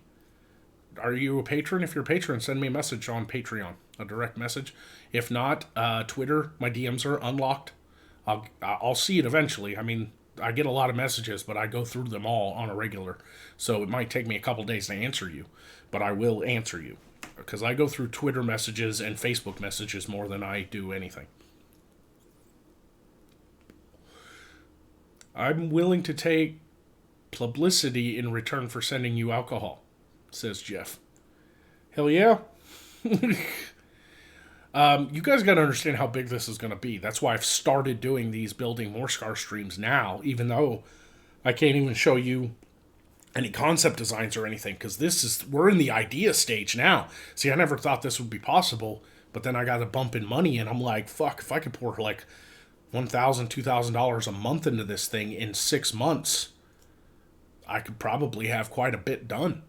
A: Are you a patron? If you're a patron, send me a message on Patreon, a direct message. If not, Twitter, my DMs are unlocked. I'll see it eventually. I mean, I get a lot of messages, but I go through them all on a regular. So it might take me a couple days to answer you, but I will answer you. Because I go through Twitter messages and Facebook messages more than I do anything. I'm willing to take publicity in return for sending you alcohol, says Jeff. Hell yeah. You guys got to understand how big this is going to be. That's why I've started doing these building Morskar streams now, even though I can't even show you any concept designs or anything, because we're in the idea stage now. See, I never thought this would be possible, but then I got a bump in money, and I'm like, fuck, if I could pour like $1,000, $2,000 a month into this thing in 6 months, I could probably have quite a bit done.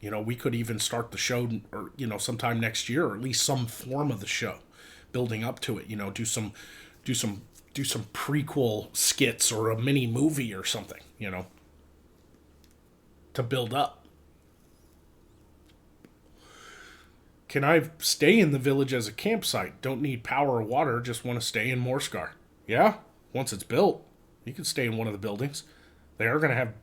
A: We could even start the show, or sometime next year, or at least some form of the show, building up to it. Do some, do some prequel skits or a mini movie or something. To build up. Can I stay in the village as a campsite? Don't need power or water. Just want to stay in Morskar. Yeah, once it's built, you can stay in one of the buildings. They are going to have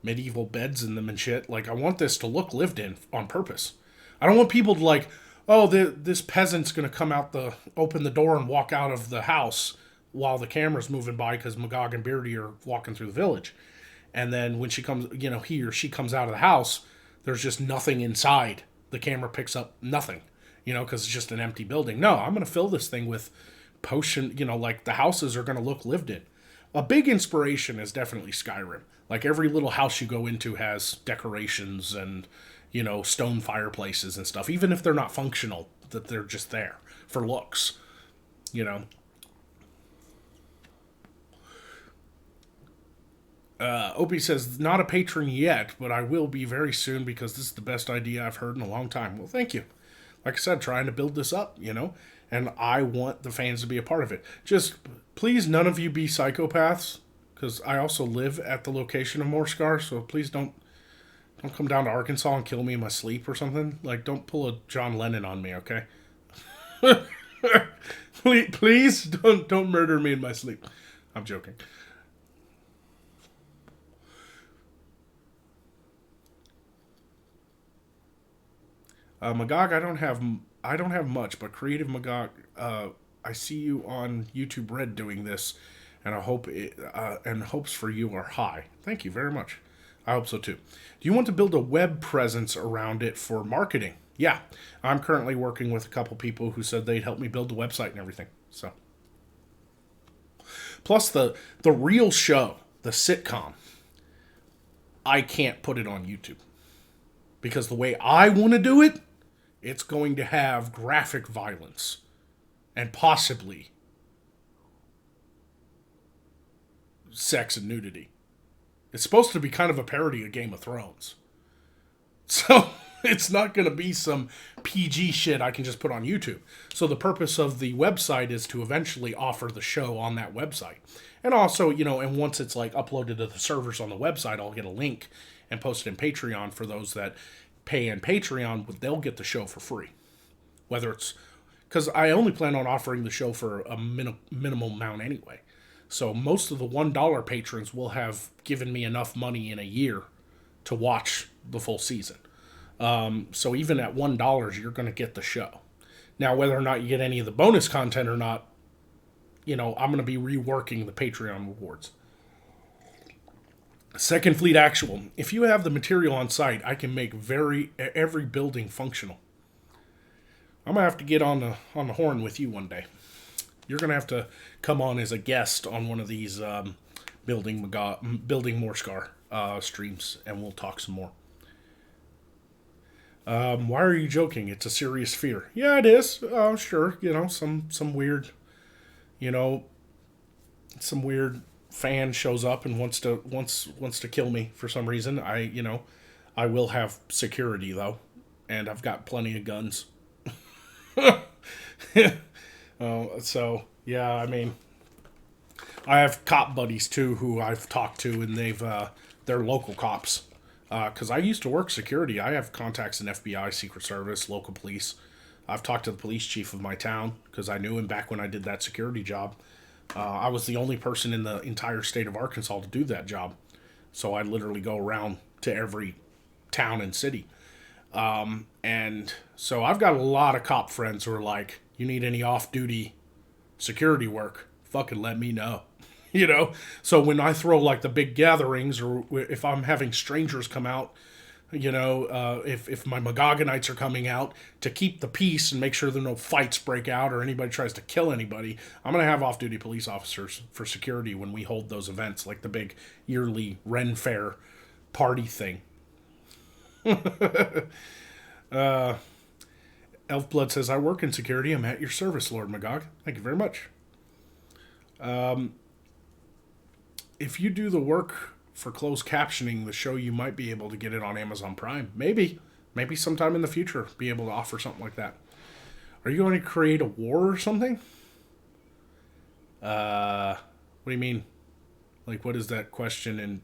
A: medieval beds in them and shit. Like, I want this to look lived in on purpose. I don't want people to like, oh, this peasant's going to open the door and walk out of the house while the camera's moving by because Magog and Beardy are walking through the village. And then when she comes, he or she comes out of the house, there's just nothing inside. The camera picks up nothing, because it's just an empty building. No, I'm going to fill this thing with potion, like the houses are going to look lived in. A big inspiration is definitely Skyrim. Like every little house you go into has decorations and, stone fireplaces and stuff, even if they're not functional, that they're just there for looks, Opie says, not a patron yet, but I will be very soon because this is the best idea I've heard in a long time. Well, thank you. Like I said, trying to build this up, and I want the fans to be a part of it. Just, please, none of you be psychopaths, because I also live at the location of Morskar, so please don't come down to Arkansas and kill me in my sleep or something. Like, don't pull a John Lennon on me, okay? Please don't murder me in my sleep. I'm joking. Magog, I don't have much, but Creative Magog, I see you on YouTube Red doing this, and I hope and hopes for you are high. Thank you very much. I hope so too. Do you want to build a web presence around it for marketing? Yeah, I'm currently working with a couple people who said they'd help me build the website and everything. So, plus the real show, the sitcom, I can't put it on YouTube because the way I want to do it, it's going to have graphic violence and possibly sex and nudity. It's supposed to be kind of a parody of Game of Thrones. So it's not going to be some PG shit I can just put on YouTube. So the purpose of the website is to eventually offer the show on that website. And also, and once it's like uploaded to the servers on the website, I'll get a link and post it in Patreon for those that pay in Patreon, they'll get the show for free. Whether it's, because I only plan on offering the show for a minimal amount anyway. So most of the $1 patrons will have given me enough money in a year to watch the full season. So even at $1, you're going to get the show. Now, whether or not you get any of the bonus content or not, I'm going to be reworking the Patreon rewards. Second Fleet Actual. If you have the material on site, I can make every building functional. I'm going to have to get on the horn with you one day. You're going to have to come on as a guest on one of these building Morskar streams, and we'll talk some more. Why are you joking? It's a serious fear. Yeah, it is. Sure. Some weird, some weird fan shows up and wants to kill me for some reason. I will have security though, and I've got plenty of guns. So yeah, I have cop buddies too who I've talked to, and they're local cops. Because I used to work security. I have contacts in FBI, Secret Service, local police. I've talked to the police chief of my town because I knew him back when I did that security job. I was the only person in the entire state of Arkansas to do that job. So I literally go around to every town and city. And so I've got a lot of cop friends who are like, you need any off-duty security work, fucking let me know. So when I throw like the big gatherings, or if I'm having strangers come out, if my Magogonites are coming out to keep the peace and make sure there are no fights break out or anybody tries to kill anybody, I'm going to have off-duty police officers for security when we hold those events, like the big yearly Ren Fair party thing. Elfblood says, I work in security. I'm at your service, Lord Magog. Thank you very much. If you do the work for closed captioning the show, you might be able to get it on Amazon Prime. Maybe. Maybe sometime in the future be able to offer something like that. Are you going to create a war or something? What do you mean? Like, what is that question in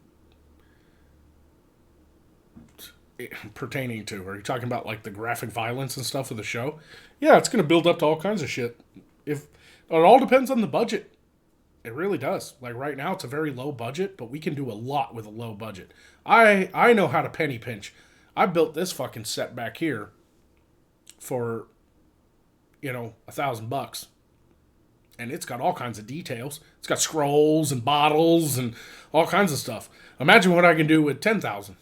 A: pertaining to? Are you talking about like the graphic violence and stuff of the show? Yeah, it's going to build up to all kinds of shit. If it all depends on the budget. It really does. Like right now, it's a very low budget, but we can do a lot with a low budget. I know how to penny pinch. I built this fucking set back here for, $1,000, and it's got all kinds of details. It's got scrolls and bottles and all kinds of stuff. Imagine what I can do with 10,000.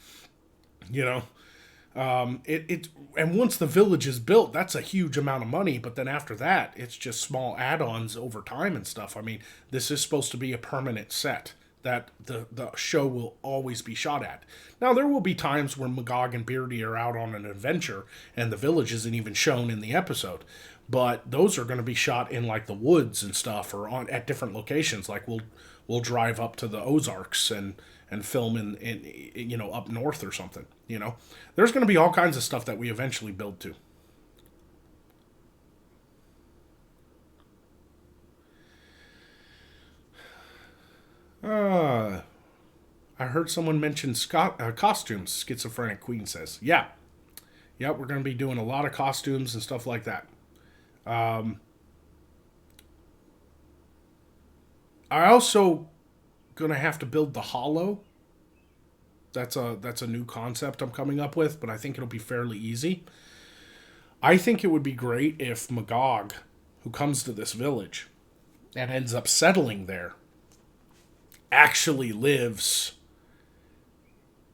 A: And once the village is built, that's a huge amount of money. But then after that, it's just small add-ons over time and stuff. I mean, this is supposed to be a permanent set that the show will always be shot at. Now, there will be times where Magog and Beardy are out on an adventure and the village isn't even shown in the episode. But those are going to be shot in like the woods and stuff, or at different locations. Like we'll drive up to the Ozarks and film in up north or something. There's going to be all kinds of stuff that we eventually build to. I heard someone mention costumes. Schizophrenic Queen says, yeah, we're going to be doing a lot of costumes and stuff like that. I also gonna have to build the hollow. That's a new concept I'm coming up with, but I think it'll be fairly easy. I think it would be great if Magog, who comes to this village and ends up settling there, actually lives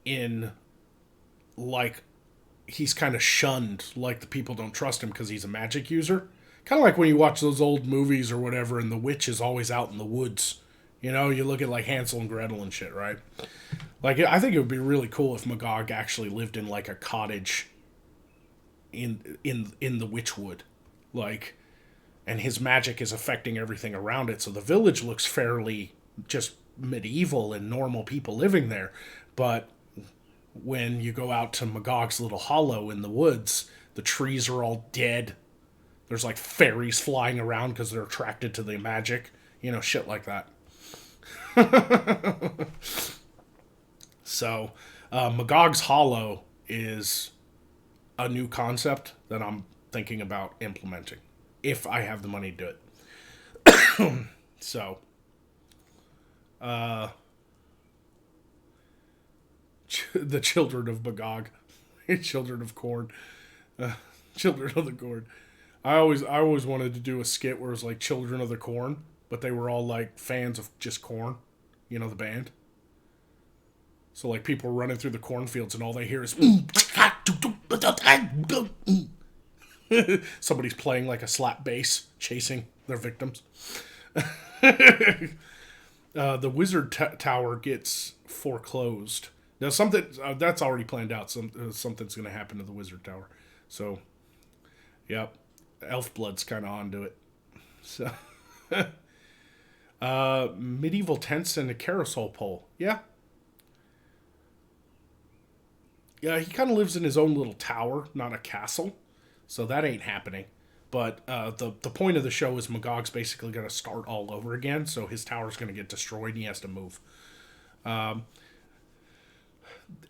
A: in, like, he's kind of shunned, like the people don't trust him because he's a magic user. Kind of like when you watch those old movies or whatever, and the witch is always out in the woods. You look at like Hansel and Gretel and shit, right? Like, I think it would be really cool if Magog actually lived in like a cottage in the Witchwood, like, and his magic is affecting everything around it. So the village looks fairly just medieval and normal people living there, but when you go out to Magog's little hollow in the woods, the trees are all dead. There's like fairies flying around because they're attracted to the magic. Shit like that. So, Magog's Hollow is a new concept that I'm thinking about implementing, if I have the money to do it. So, the children of Magog, children of corn, children of the corn. I always wanted to do a skit where it was like Children of the Corn, but they were all like fans of just corn, the band. So like people were running through the cornfields and all they hear is somebody's playing like a slap bass chasing their victims. The wizard tower gets foreclosed. Now something that's already planned out. Something's going to happen to the wizard tower. So, yep, Elfblood's kind of onto it. So, medieval tents and a carousel pole. Yeah. Yeah, he kind of lives in his own little tower, not a castle. So that ain't happening. But the point of the show is Magog's basically going to start all over again. So his tower's going to get destroyed and he has to move.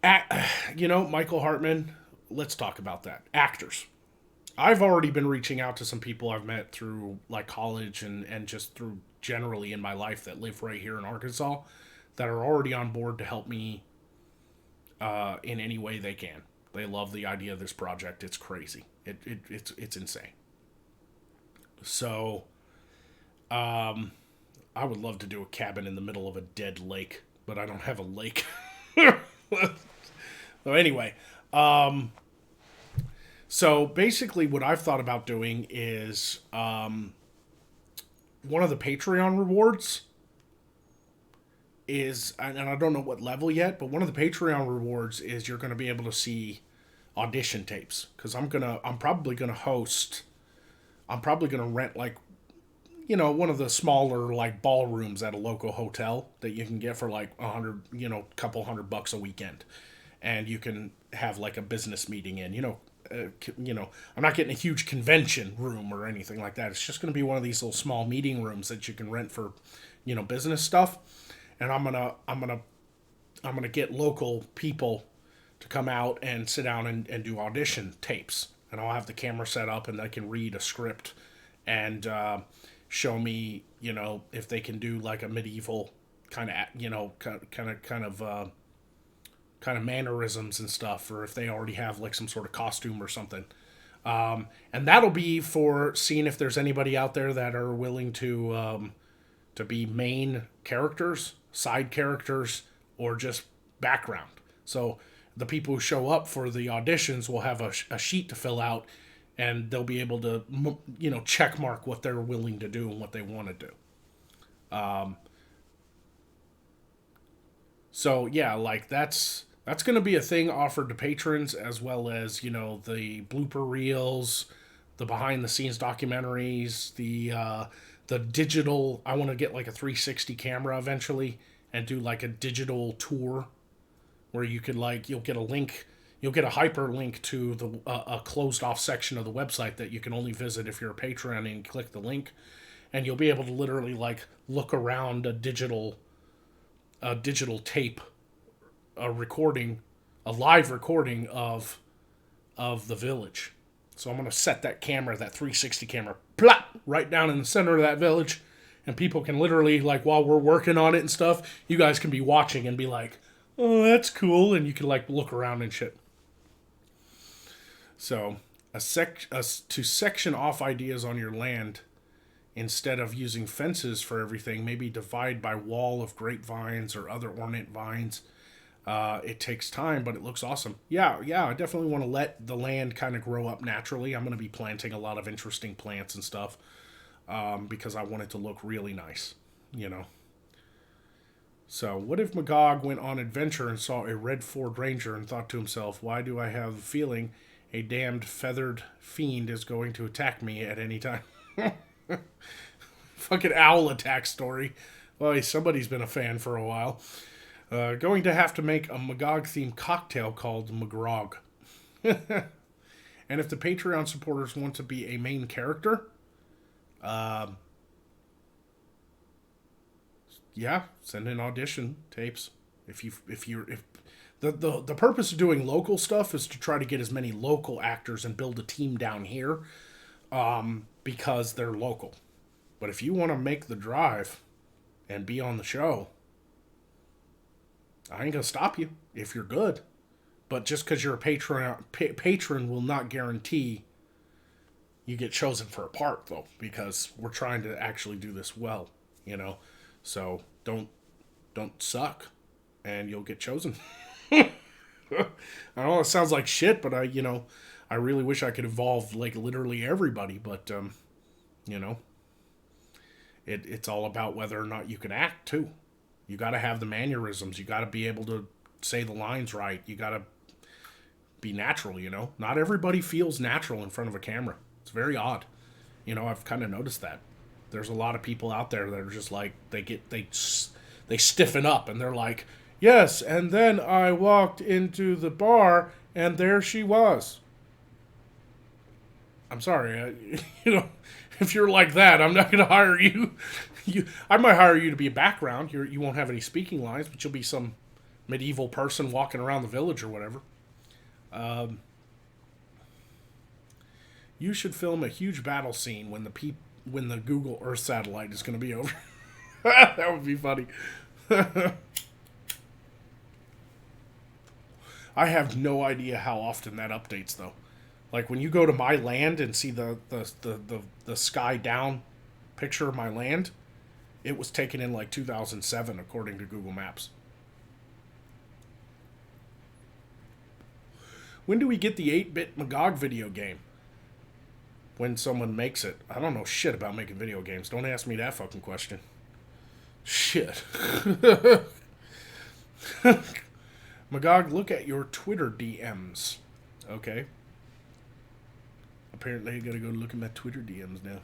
A: Michael Hartman, let's talk about that. Actors. I've already been reaching out to some people I've met through like college and just through generally in my life that live right here in Arkansas that are already on board to help me in any way they can. They love the idea of this project. It's crazy. It's insane. So, I would love to do a cabin in the middle of a dead lake, but I don't have a lake. So anyway, so basically what I've thought about doing is one of the Patreon rewards is, and I don't know what level yet, but one of the Patreon rewards is you're going to be able to see audition tapes, because I'm probably gonna host. I'm probably gonna rent, like, one of the smaller, like, ballrooms at a local hotel that you can get for like 100, couple $100 a weekend, and you can have like a business meeting in. I'm not getting a huge convention room or anything like that. It's just going to be one of these little small meeting rooms that you can rent for, business stuff. And I'm gonna get local people to come out and sit down and do audition tapes. And I'll have the camera set up, and they can read a script and show me, if they can do like a medieval kind of mannerisms and stuff, or if they already have like some sort of costume or something. And that'll be for seeing if there's anybody out there that are willing to be main characters, side characters, or just background. So the people who show up for the auditions will have a sheet to fill out, and they'll be able to, check mark what they're willing to do and what they want to do. So yeah, like that's going to be a thing offered to patrons, as well as, the blooper reels, the behind the scenes documentaries, the digital. I want to get like a 360 camera eventually and do like a digital tour where you could, like, you'll get a hyperlink to a closed off section of the website that you can only visit if you're a patron, and click the link, and you'll be able to literally, like, look around a digital tape, a live recording of the village. So I'm going to set that 360 camera, plop, right down in the center of that village, and people can literally, like, while we're working on it and stuff, you guys can be watching and be like, oh, that's cool, and you can, like, look around and shit. So, to section off ideas on your land, instead of using fences for everything, maybe divide by wall of grapevines or other ornate vines. It takes time, but it looks awesome. Yeah, I definitely want to let the land kind of grow up naturally. I'm going to be planting a lot of interesting plants and stuff, because I want it to look really nice, So, what if Magog went on adventure and saw a red Ford Ranger and thought to himself, why do I have a feeling a damned feathered fiend is going to attack me at any time? Fucking owl attack story. Well, somebody's been a fan for a while. Going to have to make a Magog-themed cocktail called Magrog. And if the Patreon supporters want to be a main character, yeah, send in audition tapes. If the purpose of doing local stuff is to try to get as many local actors and build a team down here, because they're local. But if you want to make the drive and be on the show, I ain't gonna stop you if you're good. But just because you're a patron will not guarantee you get chosen for a part, though, because we're trying to actually do this well, So don't suck, and you'll get chosen. I know it sounds like shit, but I really wish I could involve, like, literally everybody, but it's all about whether or not you can act too. You got to have the mannerisms. You got to be able to say the lines right. You got to be natural. Not everybody feels natural in front of a camera. It's very odd. I've kind of noticed that. There's a lot of people out there that are just like, they stiffen up, and they're like, yes, and then I walked into the bar and there she was. I'm sorry, if you're like that, I'm not going to hire you. I might hire you to be a background. You won't have any speaking lines, but you'll be some medieval person walking around the village or whatever. You should film a huge battle scene when the Google Earth satellite is going to be over. That would be funny. I have no idea how often that updates, though. Like, when you go to my land and see the sky down picture of my land, it was taken in like 2007, according to Google Maps. When do we get the 8-bit Magog video game? When someone makes it. I don't know shit about making video games. Don't ask me that fucking question. Shit. Magog, look at your Twitter DMs. Okay. Apparently, I gotta go look at my Twitter DMs now.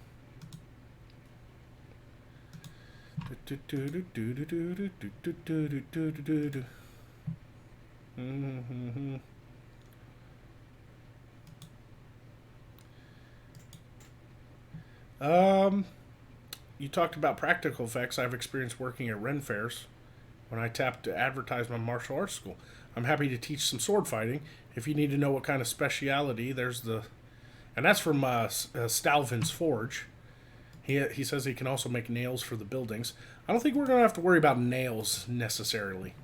A: You talked about practical effects. I've experienced working at Ren fairs when I tapped to advertise my martial arts school. I'm happy to teach some sword fighting. If you need to know what kind of speciality, there's the... And that's from Stalvin's Forge. He says he can also make nails for the buildings. I don't think we're going to have to worry about nails necessarily.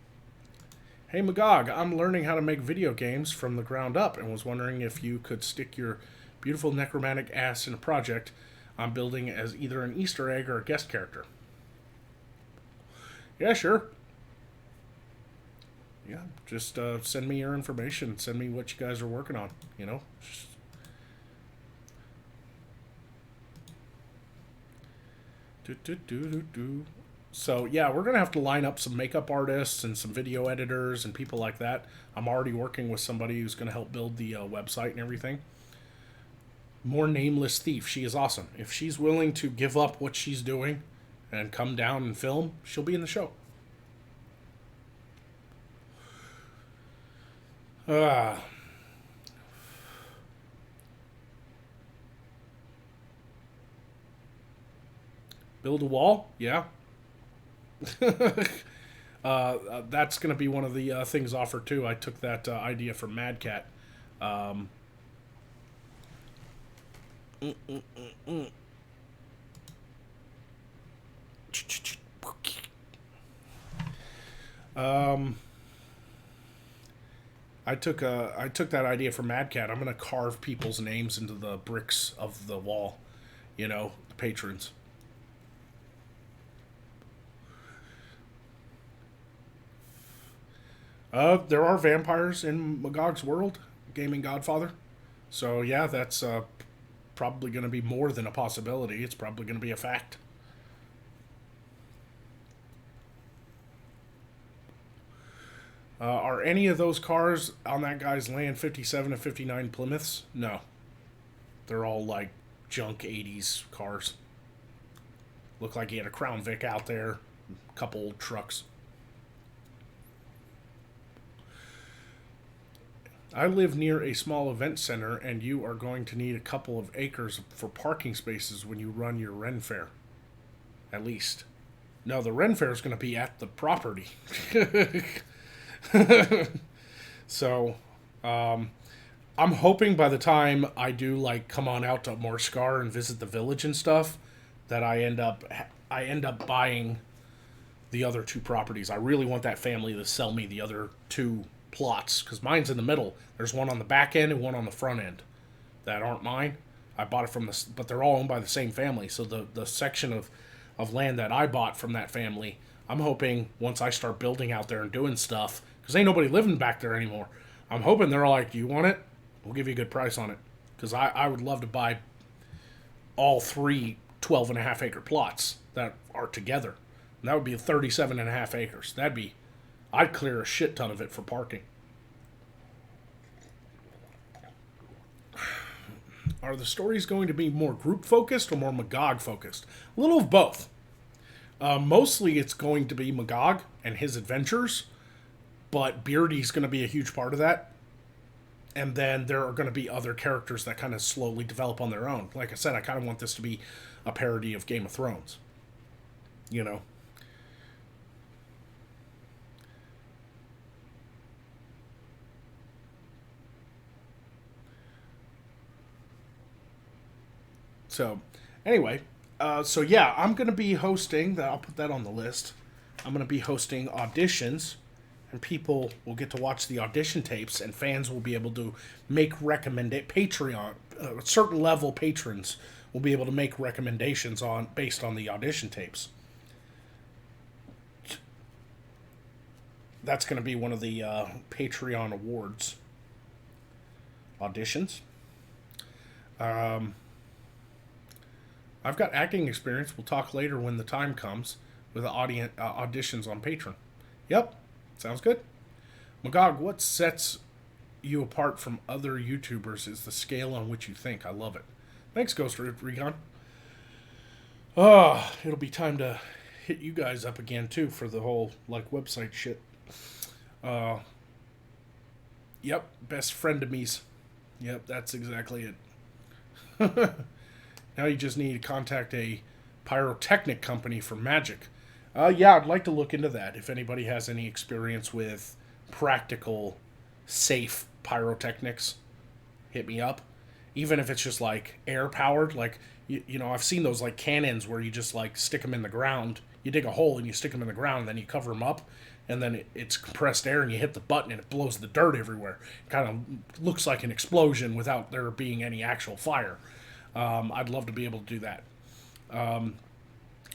A: Hey Magog, I'm learning how to make video games from the ground up and was wondering if you could stick your beautiful necromantic ass in a project I'm building as either an Easter egg or a guest character. Yeah, sure. Yeah, just send me your information. Send me what you guys are working on, you know? So, yeah, we're going to have to line up some makeup artists and some video editors and people like that. I'm already working with somebody who's going to help build the website and everything. More Nameless Thief. She is awesome. If she's willing to give up what she's doing and come down and film, she'll be in the show. Build a wall? Yeah. That's going to be one of the things offered too. I took that idea from Mad Cat. I took that idea from Mad Cat. I'm going to carve people's names into the bricks of the wall. You know, the patrons. There are vampires in Magog's world, Gaming Godfather. So yeah, that's probably going to be more than a possibility. It's probably going to be a fact. Are any of those cars on that guy's land 57 and 59 Plymouths? No. They're all like junk 80s cars. Look like he had a Crown Vic out there, a couple old trucks. I live near a small event center, and you are going to need a couple of acres for parking spaces when you run your Ren Fair. At least. No, the Ren Fair is going to be at the property. So, I'm hoping by the time I do like come on out to Morskar and visit the village and stuff, that I end up buying the other two properties. I really want that family to sell me the other two plots because mine's in the middle. There's one on the back end and one on the front end that aren't mine. I bought it from but they're all owned by the same family. So the section of land that I bought from that family, I'm hoping once I start building out there and doing stuff, because ain't nobody living back there anymore. I'm hoping they're all like, "Do you want it? We'll give you a good price on it." Because I would love to buy all three 12.5 acre plots that are together. And that would be 37.5 acres. I'd clear a shit ton of it for parking. Are the stories going to be more group focused or more Magog focused? A little of both. Mostly it's going to be Magog and his adventures, but Beardy's going to be a huge part of that. And then there are going to be other characters that kind of slowly develop on their own. Like I said, I kind of want this to be a parody of Game of Thrones. You know? So, anyway, so yeah, I'm going to be hosting, I'll put that on the list. I'm going to be hosting auditions, and people will get to watch the audition tapes, and fans will be able to make Patreon, certain level patrons will be able to make recommendations based on the audition tapes. That's going to be one of the Patreon awards. Auditions. I've got acting experience. We'll talk later when the time comes with the auditions on Patreon. Yep. Sounds good. Magog, what sets you apart from other YouTubers is the scale on which you think. I love it. Thanks, Ghost Recon. Oh, it'll be time to hit you guys up again too for the whole like website shit. Uh, yep, best friend of me's. Yep, that's exactly it. Now you just need to contact a pyrotechnic company for magic. Yeah, I'd like to look into that. If anybody has any experience with practical, safe pyrotechnics, hit me up. Even if it's just like air powered, like you know, I've seen those like cannons where you just like stick them in the ground. You dig a hole and you stick them in the ground, and then you cover them up, and then it's compressed air, and you hit the button, and it blows the dirt everywhere. It kind of looks like an explosion without there being any actual fire. I'd love to be able to do that.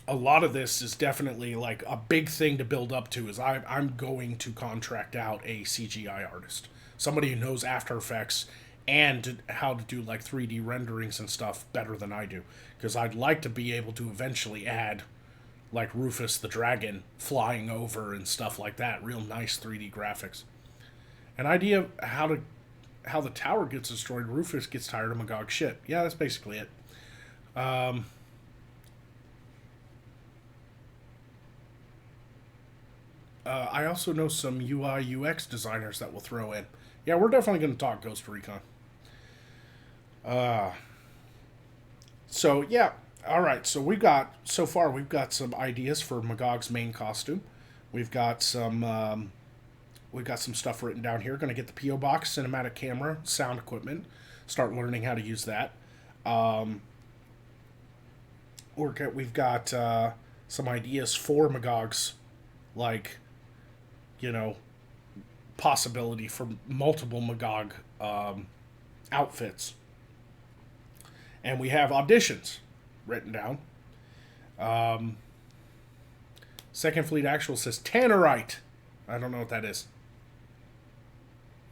A: A lot of this is definitely like a big thing to build up to. Is I'm going to contract out a CGI artist, somebody who knows After Effects and how to do like 3D renderings and stuff better than I do, because I'd like to be able to eventually add like Rufus the dragon flying over and stuff like that, real nice 3D graphics. An idea of how the tower gets destroyed. Rufus gets tired of Magog's shit. Yeah, that's basically it. I also know some UI UX designers that will throw in. Yeah, we're definitely going to talk Ghost Recon. So yeah, all right. So we've got some ideas for Magog's main costume. We've got some stuff written down here. Going to get the PO box, cinematic camera, sound equipment. Start learning how to use that. We've got some ideas for Magog's, like, you know, possibility for multiple Magog outfits. And we have auditions written down. Second Fleet Actual says Tannerite. I don't know what that is.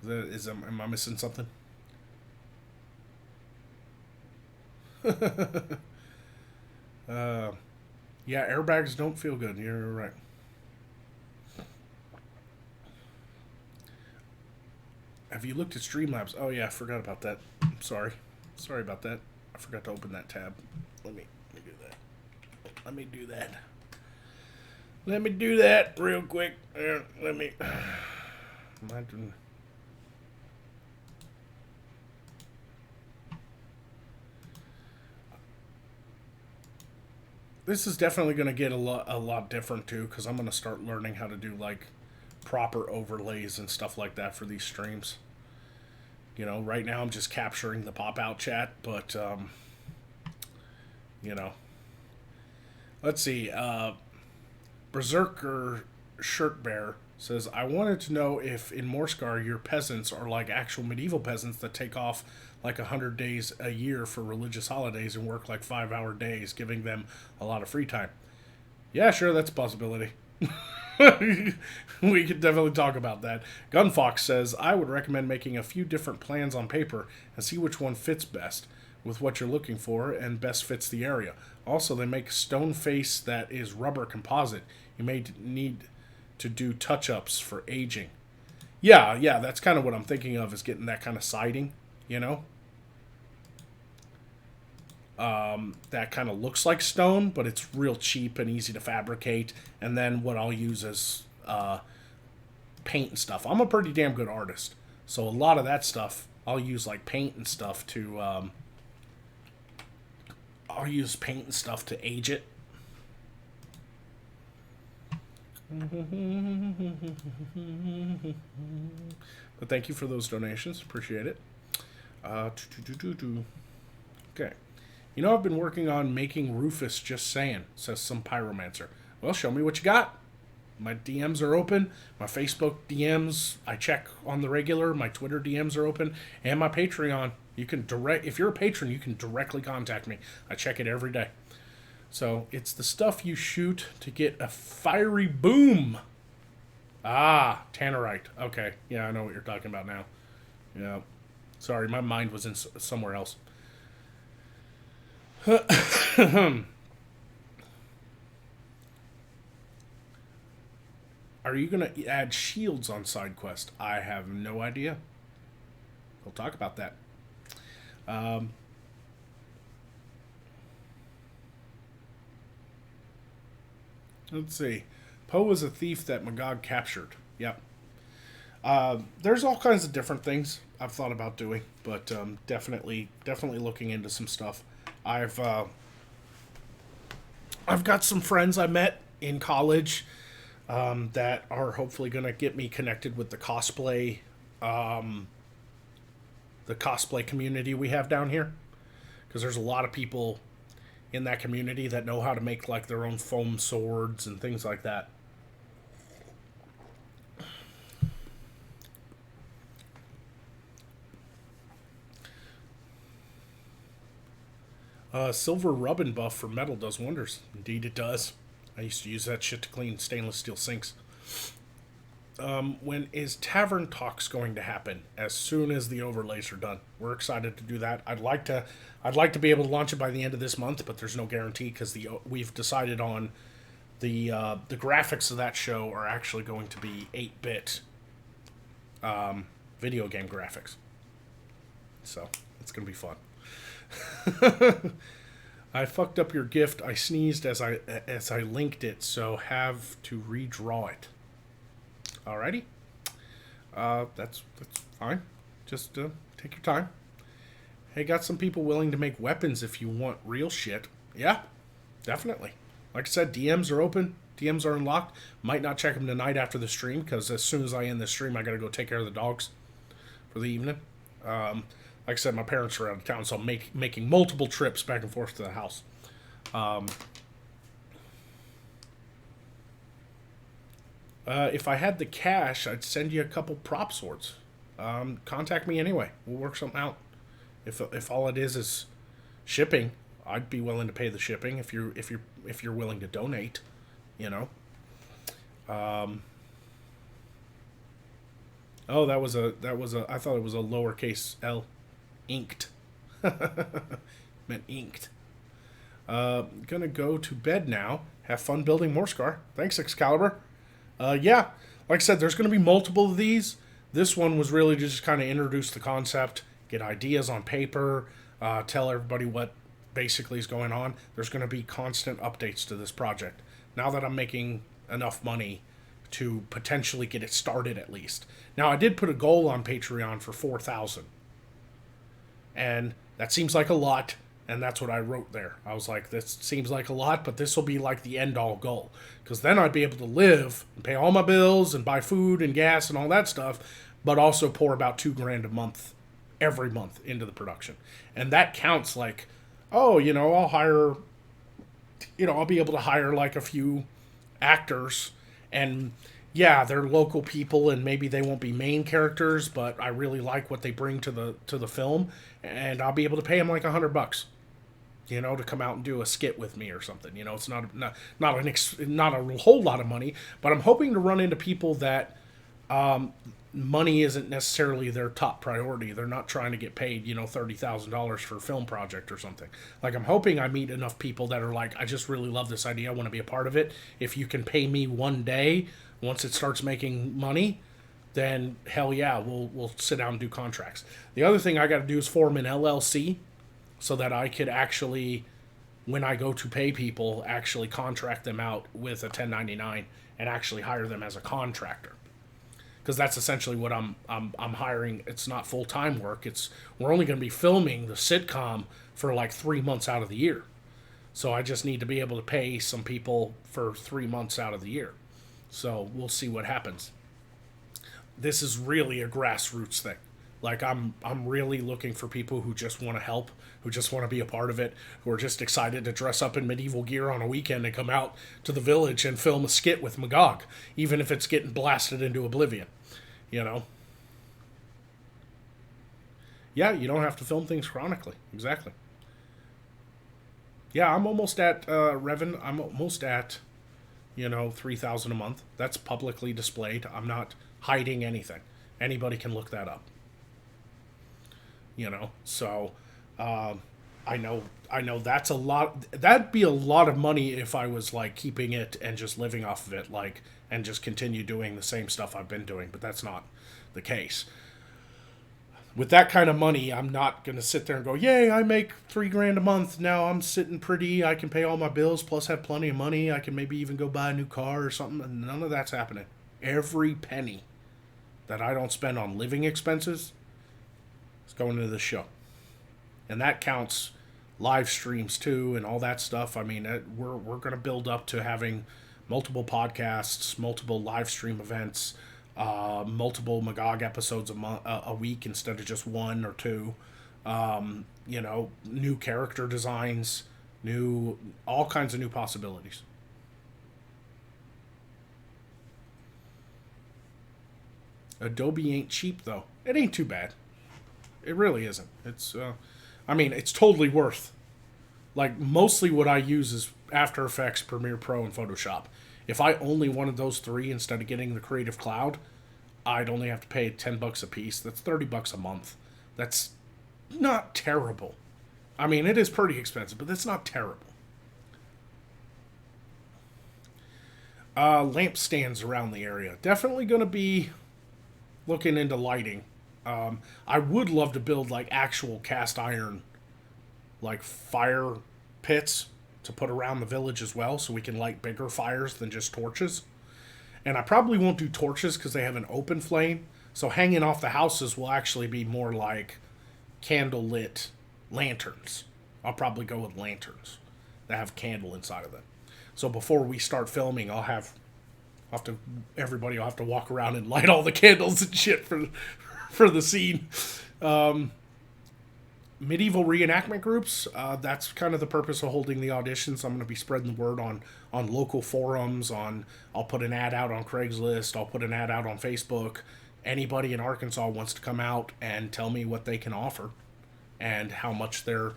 A: Am I missing something? Yeah, airbags don't feel good. You're right. Have you looked at Streamlabs? Oh yeah, I forgot about that. Sorry about that. I forgot to open that tab. Let me do that. Let me do that real quick. Let me. This is definitely going to get a lot different too, because I'm going to start learning how to do like proper overlays and stuff like that for these streams. You know, right now I'm just capturing the pop out chat, but you know, let's see. Berserker Shirt Bear says, I wanted to know if in Morskar your peasants are like actual medieval peasants that take off like 100 days a year for religious holidays and work like 5-hour days, giving them a lot of free time. Yeah, sure, that's a possibility. We could definitely talk about that. Gunfox says, I would recommend making a few different plans on paper and see which one fits best with what you're looking for and best fits the area. Also, they make stone face that is rubber composite. You may need to do touch-ups for aging. Yeah, that's kind of what I'm thinking of, is getting that kind of siding, you know? That kind of looks like stone, but it's real cheap and easy to fabricate. And then what I'll use is paint and stuff. I'm a pretty damn good artist, so a lot of that stuff I'll use like paint and stuff to age it. But thank you for those donations. Appreciate it. Okay. You know, I've been working on making Rufus, just saying, says some pyromancer. Well, show me what you got. My DMs are open. My Facebook DMs, I check on the regular. My Twitter DMs are open. And my Patreon. If you're a patron, you can directly contact me. I check it every day. So, it's the stuff you shoot to get a fiery boom. Ah, Tannerite. Okay. Yeah, I know what you're talking about now. Yeah. Sorry, my mind was in somewhere else. Are Are you going to add shields on side quest? I have no idea. We'll talk about that. Let's see. Poe was a thief that Magog captured. Yep. There's all kinds of different things I've thought about doing, but definitely looking into some stuff. I've got some friends I met in college that are hopefully going to get me connected with the cosplay community we have down here, because there's a lot of people in that community that know how to make like their own foam swords and things like that. Silver rubbin buff for metal does wonders. Indeed it does. I used to use that shit to clean stainless steel sinks. When is Tavern Talks going to happen? As soon as the overlays are done. We're excited to do that. I'd like to be able to launch it by the end of this month, but there's no guarantee because we've decided on the graphics of that show are actually going to be 8-bit video game graphics. So it's going to be fun. I fucked up your gift. I sneezed as I linked it, so have to redraw it. Alrighty. That's fine. Just take your time. Hey, got some people willing to make weapons if you want real shit. Yeah, definitely. Like I said, DMs are open. DMs are unlocked. Might not check them tonight after the stream, because as soon as I end the stream, I gotta go take care of the dogs for the evening. Like I said, my parents are out of town, so I'm making multiple trips back and forth to the house. If I had the cash, I'd send you a couple prop swords. Contact me anyway. We'll work something out. If all it is shipping, I'd be willing to pay the shipping. If you're willing to donate, you know. Oh, that was a. I thought it was a lowercase L. Inked. Meant inked. Gonna go to bed now. Have fun building Morskar. Thanks, Excalibur. Yeah, like I said, there's gonna be multiple of these. This one was really just kind of introduce the concept, get ideas on paper, tell everybody what basically is going on. There's gonna be constant updates to this project. Now that I'm making enough money to potentially get it started at least. Now, I did put a goal on Patreon for 4,000. And that seems like a lot, and that's what I wrote there. I was like, this seems like a lot, but this will be like the end-all goal. Because then I'd be able to live and pay all my bills and buy food and gas and all that stuff, but also pour about $2,000 a month, every month, into the production. And that counts like, oh, I'll hire, I'll be able to hire like a few actors, and yeah, they're local people, and maybe they won't be main characters, but I really like what they bring to the film, and I'll be able to pay them like $100, to come out and do a skit with me or something. It's not a whole lot of money, but I'm hoping to run into people that money isn't necessarily their top priority. They're not trying to get paid, $30,000 for a film project or something. Like, I'm hoping I meet enough people that are like, I just really love this idea. I want to be a part of it. If you can pay me one day, once it starts making money, then hell yeah, we'll sit down and do contracts. The other thing I got to do is form an LLC so that I could actually, when I go to pay people, actually contract them out with a 1099 and actually hire them as a contractor. Because that's essentially what I'm hiring. It's not full-time work. We're only going to be filming the sitcom for like 3 months out of the year. So I just need to be able to pay some people for 3 months out of the year. So we'll see what happens. This is really a grassroots thing. Like, I'm really looking for people who just want to help, who just want to be a part of it, who are just excited to dress up in medieval gear on a weekend and come out to the village and film a skit with Magog, even if it's getting blasted into oblivion, Yeah, you don't have to film things chronically. Exactly. Yeah, I'm almost at Revan. I'm almost at 3,000 a month. That's publicly displayed. I'm not hiding anything. Anybody can look that up. So I know that's a lot. That'd be a lot of money if I was like keeping it and just living off of it, like, and just continue doing the same stuff I've been doing. But that's not the case. With that kind of money, I'm not gonna sit there and go, "Yay, I make 3 grand a month. Now I'm sitting pretty. I can pay all my bills, plus have plenty of money. I can maybe even go buy a new car or something." And none of that's happening. Every penny that I don't spend on living expenses is going into the show, and that counts live streams too and all that stuff. I mean, we're going to build up to having multiple podcasts, multiple live stream events, multiple Magog episodes a week instead of just one or two. New character designs, new all kinds of new possibilities. Adobe ain't cheap though. It ain't too bad. It really isn't. I mean, it's totally worth. Like, mostly what I use is After Effects, Premiere Pro, and Photoshop. If I only wanted those three instead of getting the Creative Cloud, I'd only have to pay $10 a piece. That's $30 a month. That's not terrible. I mean, it is pretty expensive, but that's not terrible. Lamp stands around the area. Definitely going to be looking into lighting. I would love to build like actual cast iron, like fire pits to put around the village as well, so we can light bigger fires than just torches. And I probably won't do torches because they have an open flame. So hanging off the houses will actually be more like candle lit lanterns. I'll probably go with lanterns that have candle inside of them. So before we start filming, everybody will have to walk around and light all the candles and shit for the scene. Medieval reenactment groups. That's kind of the purpose of holding the auditions. I'm going to be spreading the word on local forums. I'll put an ad out on Craigslist. I'll put an ad out on Facebook. Anybody in Arkansas wants to come out and tell me what they can offer and how much they're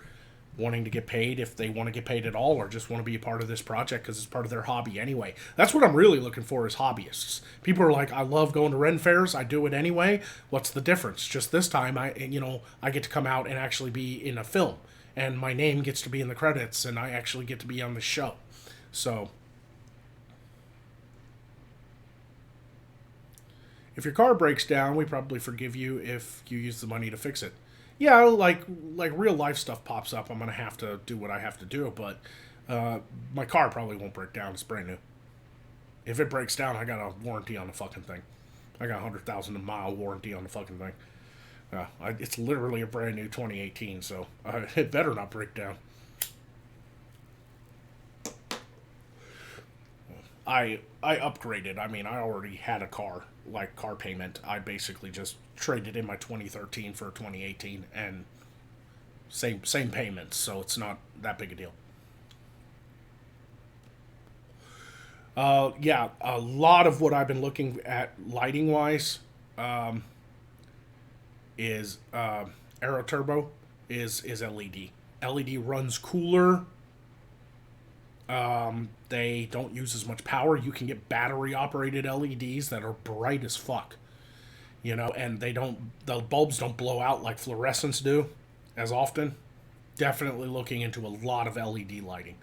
A: wanting to get paid, if they want to get paid at all, or just want to be a part of this project because it's part of their hobby anyway. That's what I'm really looking for, is hobbyists. People are like, I love going to Ren fairs, I do it anyway. What's the difference? Just this time, I get to come out and actually be in a film, and my name gets to be in the credits, and I actually get to be on the show. So, if your car breaks down, we probably forgive you if you use the money to fix it. Yeah, like real life stuff pops up, I'm gonna have to do what I have to do. But my car probably won't break down. It's brand new. If it breaks down, I got a warranty on the fucking thing. I got 100,000 mile warranty on the fucking thing. It's literally a brand new 2018, so it better not break down. I upgraded. I mean, I already had a car, like car payment. I basically just traded in my 2013 for 2018, and same payments, so it's not that big a deal. Yeah, a lot of what I've been looking at lighting wise is Aero Turbo is LED. LED runs cooler. They don't use as much power. You can get battery operated LEDs that are bright as fuck. And the bulbs don't blow out like fluorescents do as often. Definitely looking into a lot of LED lighting.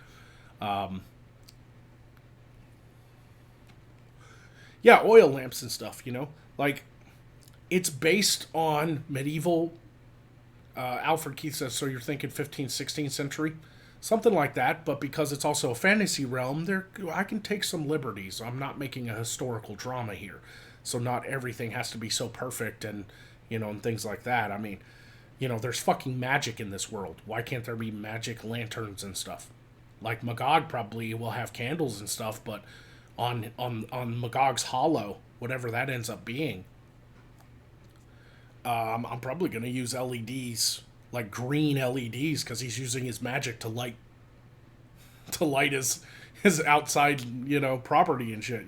A: Yeah, oil lamps and stuff, like, it's based on medieval. Alfred Keith says, so you're thinking 15th, 16th century? Something like that, but because it's also a fantasy realm, I can take some liberties. I'm not making a historical drama here. So not everything has to be so perfect and things like that. I mean, there's fucking magic in this world. Why can't there be magic lanterns and stuff? Like Magog probably will have candles and stuff, but on Magog's Hollow, whatever that ends up being, I'm probably going to use LEDs, like green LEDs, because he's using his magic to light his outside, property and shit.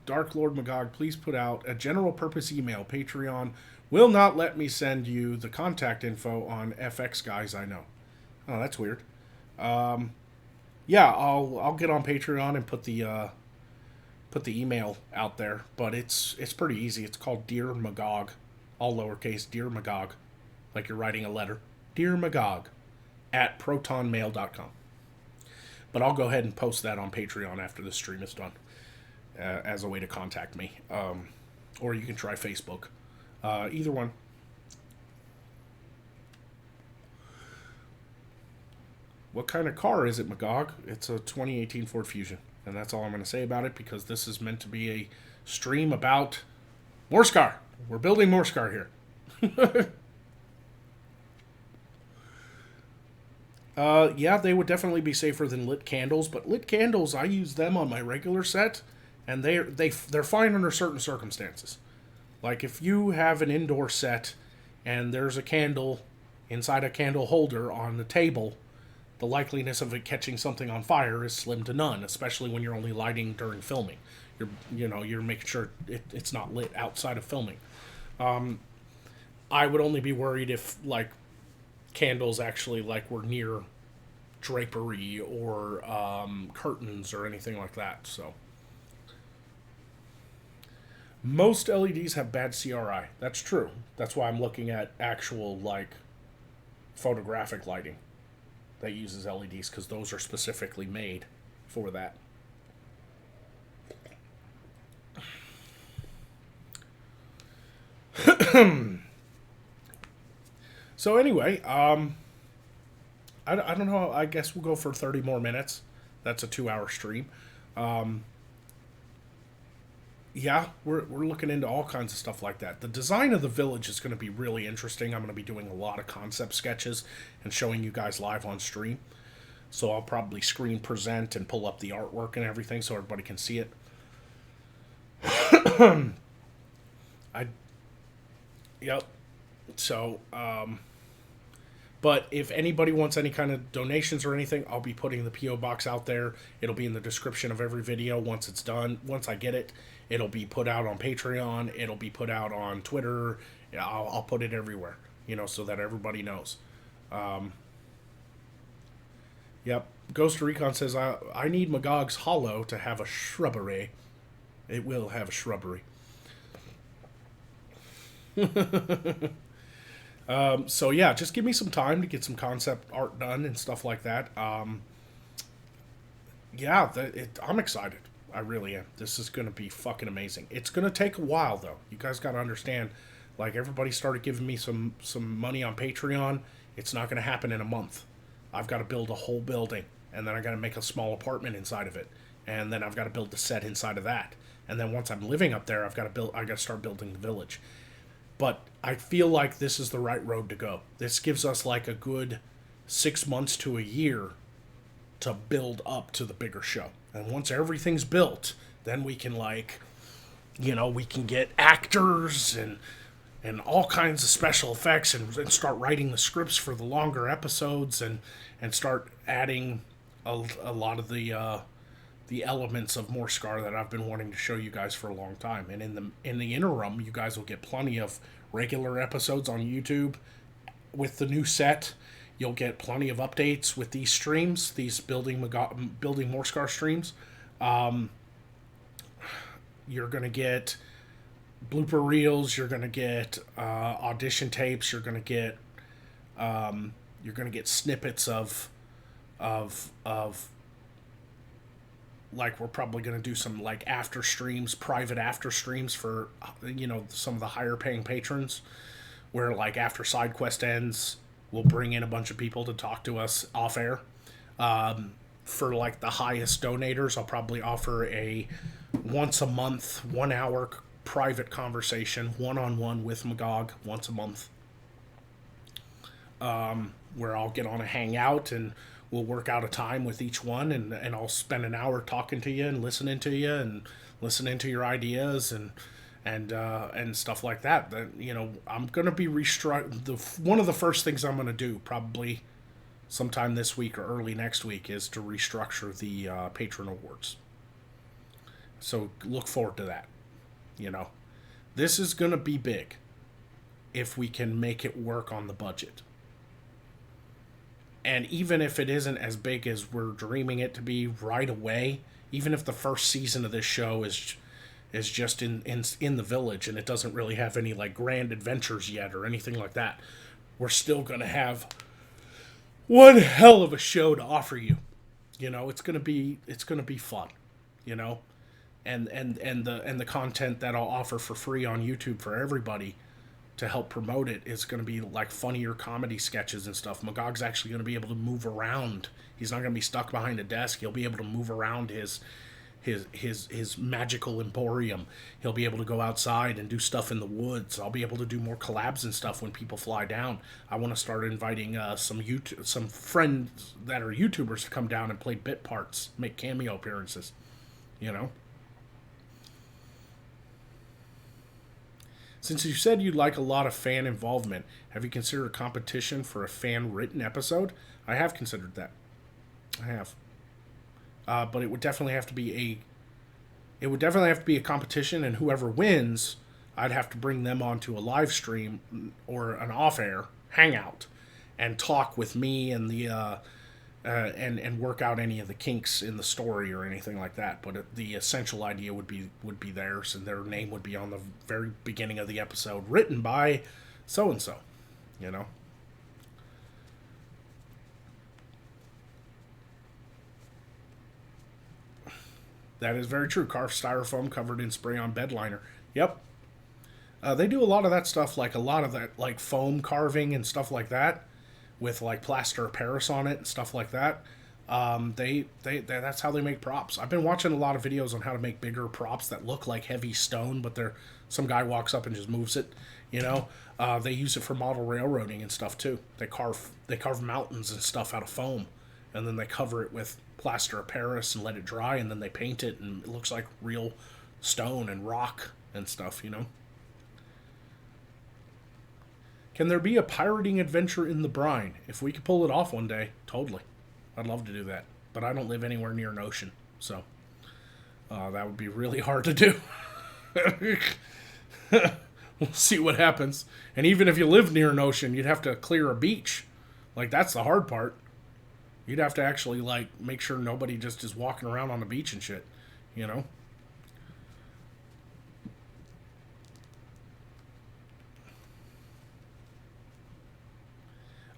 A: Dark Lord Magog, please put out a general purpose email. Patreon will not let me send you the contact info on FX guys I know. Oh, that's weird. Yeah, I'll get on Patreon and put put the email out there, but it's pretty easy. It's called Dear Magog, all lowercase, Dear Magog, like you're writing a letter. Dear Magog at protonmail.com. But I'll go ahead and post that on Patreon after the stream is done, as a way to contact me. Or you can try Facebook. Either one. What kind of car is it, Magog? It's a 2018 Ford Fusion. And that's all I'm going to say about it, because this is meant to be a stream about Morskar. We're building Morskar here. Yeah, they would definitely be safer than lit candles, but lit candles, I use them on my regular set, and they're fine under certain circumstances. Like if you have an indoor set and there's a candle inside a candle holder on the table, the likeliness of it catching something on fire is slim to none, especially when you're only lighting during filming. You're making sure it's not lit outside of filming. I would only be worried if, like, candles actually, like, were near drapery or curtains or anything like that. So most LEDs have bad CRI. That's true. That's why I'm looking at actual, like, photographic lighting that uses LEDs, because those are specifically made for that. So anyway, I don't know. I guess we'll go for 30 more minutes. That's a 2-hour stream. Yeah, we're looking into all kinds of stuff like that. The design of the village is going to be really interesting. I'm going to be doing a lot of concept sketches and showing you guys live on stream. So I'll probably screen present and pull up the artwork and everything so everybody can see it. Yep. So, but if anybody wants any kind of donations or anything, I'll be putting the P.O. box out there. It'll be in the description of every video once it's done. Once I get it, it'll be put out on Patreon. It'll be put out on Twitter. I'll put it everywhere, so that everybody knows. Yep. Ghost Recon says, I need Magog's Hollow to have a shrubbery. It will have a shrubbery. So yeah, just give me some time to get some concept art done and stuff like that. Yeah, I'm excited. I really am. This is going to be fucking amazing. It's going to take a while, though. You guys got to understand, like, everybody started giving me some money on Patreon. It's not going to happen in a month. I've got to build a whole building, and then I got to make a small apartment inside of it, and then I've got to build the set inside of that. And then once I'm living up there, I got to start building the village. But I feel like this is the right road to go. This gives us like a good 6 months to a year to build up to the bigger show. And once everything's built, then we can we can get actors and all kinds of special effects and start writing the scripts for the longer episodes and start adding a lot of the elements of Morskar that I've been wanting to show you guys for a long time. And in the interim, you guys will get plenty of regular episodes on YouTube with the new set. You'll get plenty of updates with these streams, these building Morskar streams. You're going to get blooper reels. You're going to get audition tapes. You're going to get snippets of like, we're probably going to do some, like, after streams, private after streams for, some of the higher paying patrons, where, like, after side quest ends, we'll bring in a bunch of people to talk to us off air. For, like, the highest donators, I'll probably offer a once a month, 1 hour private conversation, one-on-one with Magog once a month, where I'll get on a hangout and we'll work out a time with each one, and I'll spend an hour talking to you and listening to you and listening to your ideas and stuff like that. That I'm gonna be one of the first things I'm gonna do, probably sometime this week or early next week, is to restructure the patron awards. So look forward to that. This is gonna be big if we can make it work on the budget. And even if it isn't as big as we're dreaming it to be right away, even if the first season of this show is just in the village and it doesn't really have any like grand adventures yet or anything like that, we're still going to have one hell of a show to offer you. It's going to be fun, you know. And the content that I'll offer for free on YouTube for everybody to help promote it is going to be like funnier comedy sketches and stuff. Magog's actually going to be able to move around. He's not going to be stuck behind a desk. He'll be able to move around his magical emporium. He'll be able to go outside and do stuff in the woods. I'll be able to do more collabs and stuff when people fly down. I want to start inviting some friends that are YouTubers to come down and play bit parts, make cameo appearances, you know. Since you said you'd like a lot of fan involvement, have you considered a competition for a fan-written episode? I have considered that. I have. But it would definitely have to be a competition, and whoever wins, I'd have to bring them onto a live stream or an off-air hangout and talk with me and the and work out any of the kinks in the story or anything like that. But the essential idea would be theirs, and their name would be on the very beginning of the episode, written by so and so, you know. That is very true. Carved styrofoam covered in spray-on bed liner. Yep. They do a lot of that stuff, like a lot of that, like foam carving and stuff like that, with like plaster of Paris on it and stuff like that. They that's how they make props. I've been watching a lot of videos on how to make bigger props that look like heavy stone, but they're some guy walks up and just moves it. You know, they use it for model railroading and stuff too. They carve mountains and stuff out of foam, and then they cover it with plaster of Paris and let it dry, and then they paint it, and it looks like real stone and rock and stuff. You know. Can there be a pirating adventure in the brine? If we could pull it off one day, totally. I'd love to do that. But I don't live anywhere near an ocean, so that would be really hard to do. We'll see what happens. And even if you live near an ocean, you'd have to clear a beach. Like, that's the hard part. You'd have to actually, like, make sure nobody just is walking around on the beach and shit, you know?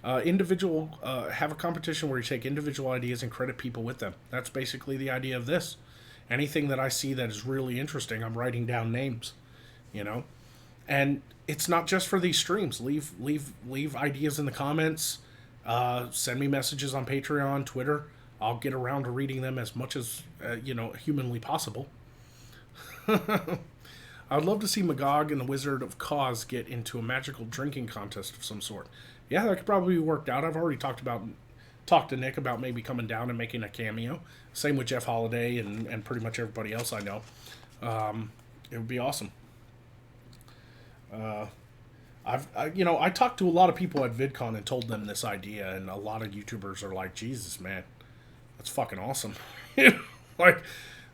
A: Have a competition where you take individual ideas and credit people with them. That's basically the idea of this. Anything that I see that is really interesting, I'm writing down names, you know. And it's not just for these streams. Leave ideas in the comments. Send me messages on Patreon, Twitter. I'll get around to reading them as much as humanly possible. I would love to see Magog and the Wizard of Cause get into a magical drinking contest of some sort. Yeah, that could probably be worked out. I've already talked to Nick about maybe coming down and making a cameo. Same with Jeff Holiday and pretty much everybody else I know. It would be awesome. I talked to a lot of people at VidCon and told them this idea, and a lot of YouTubers are like, Jesus, man, that's fucking awesome. Like,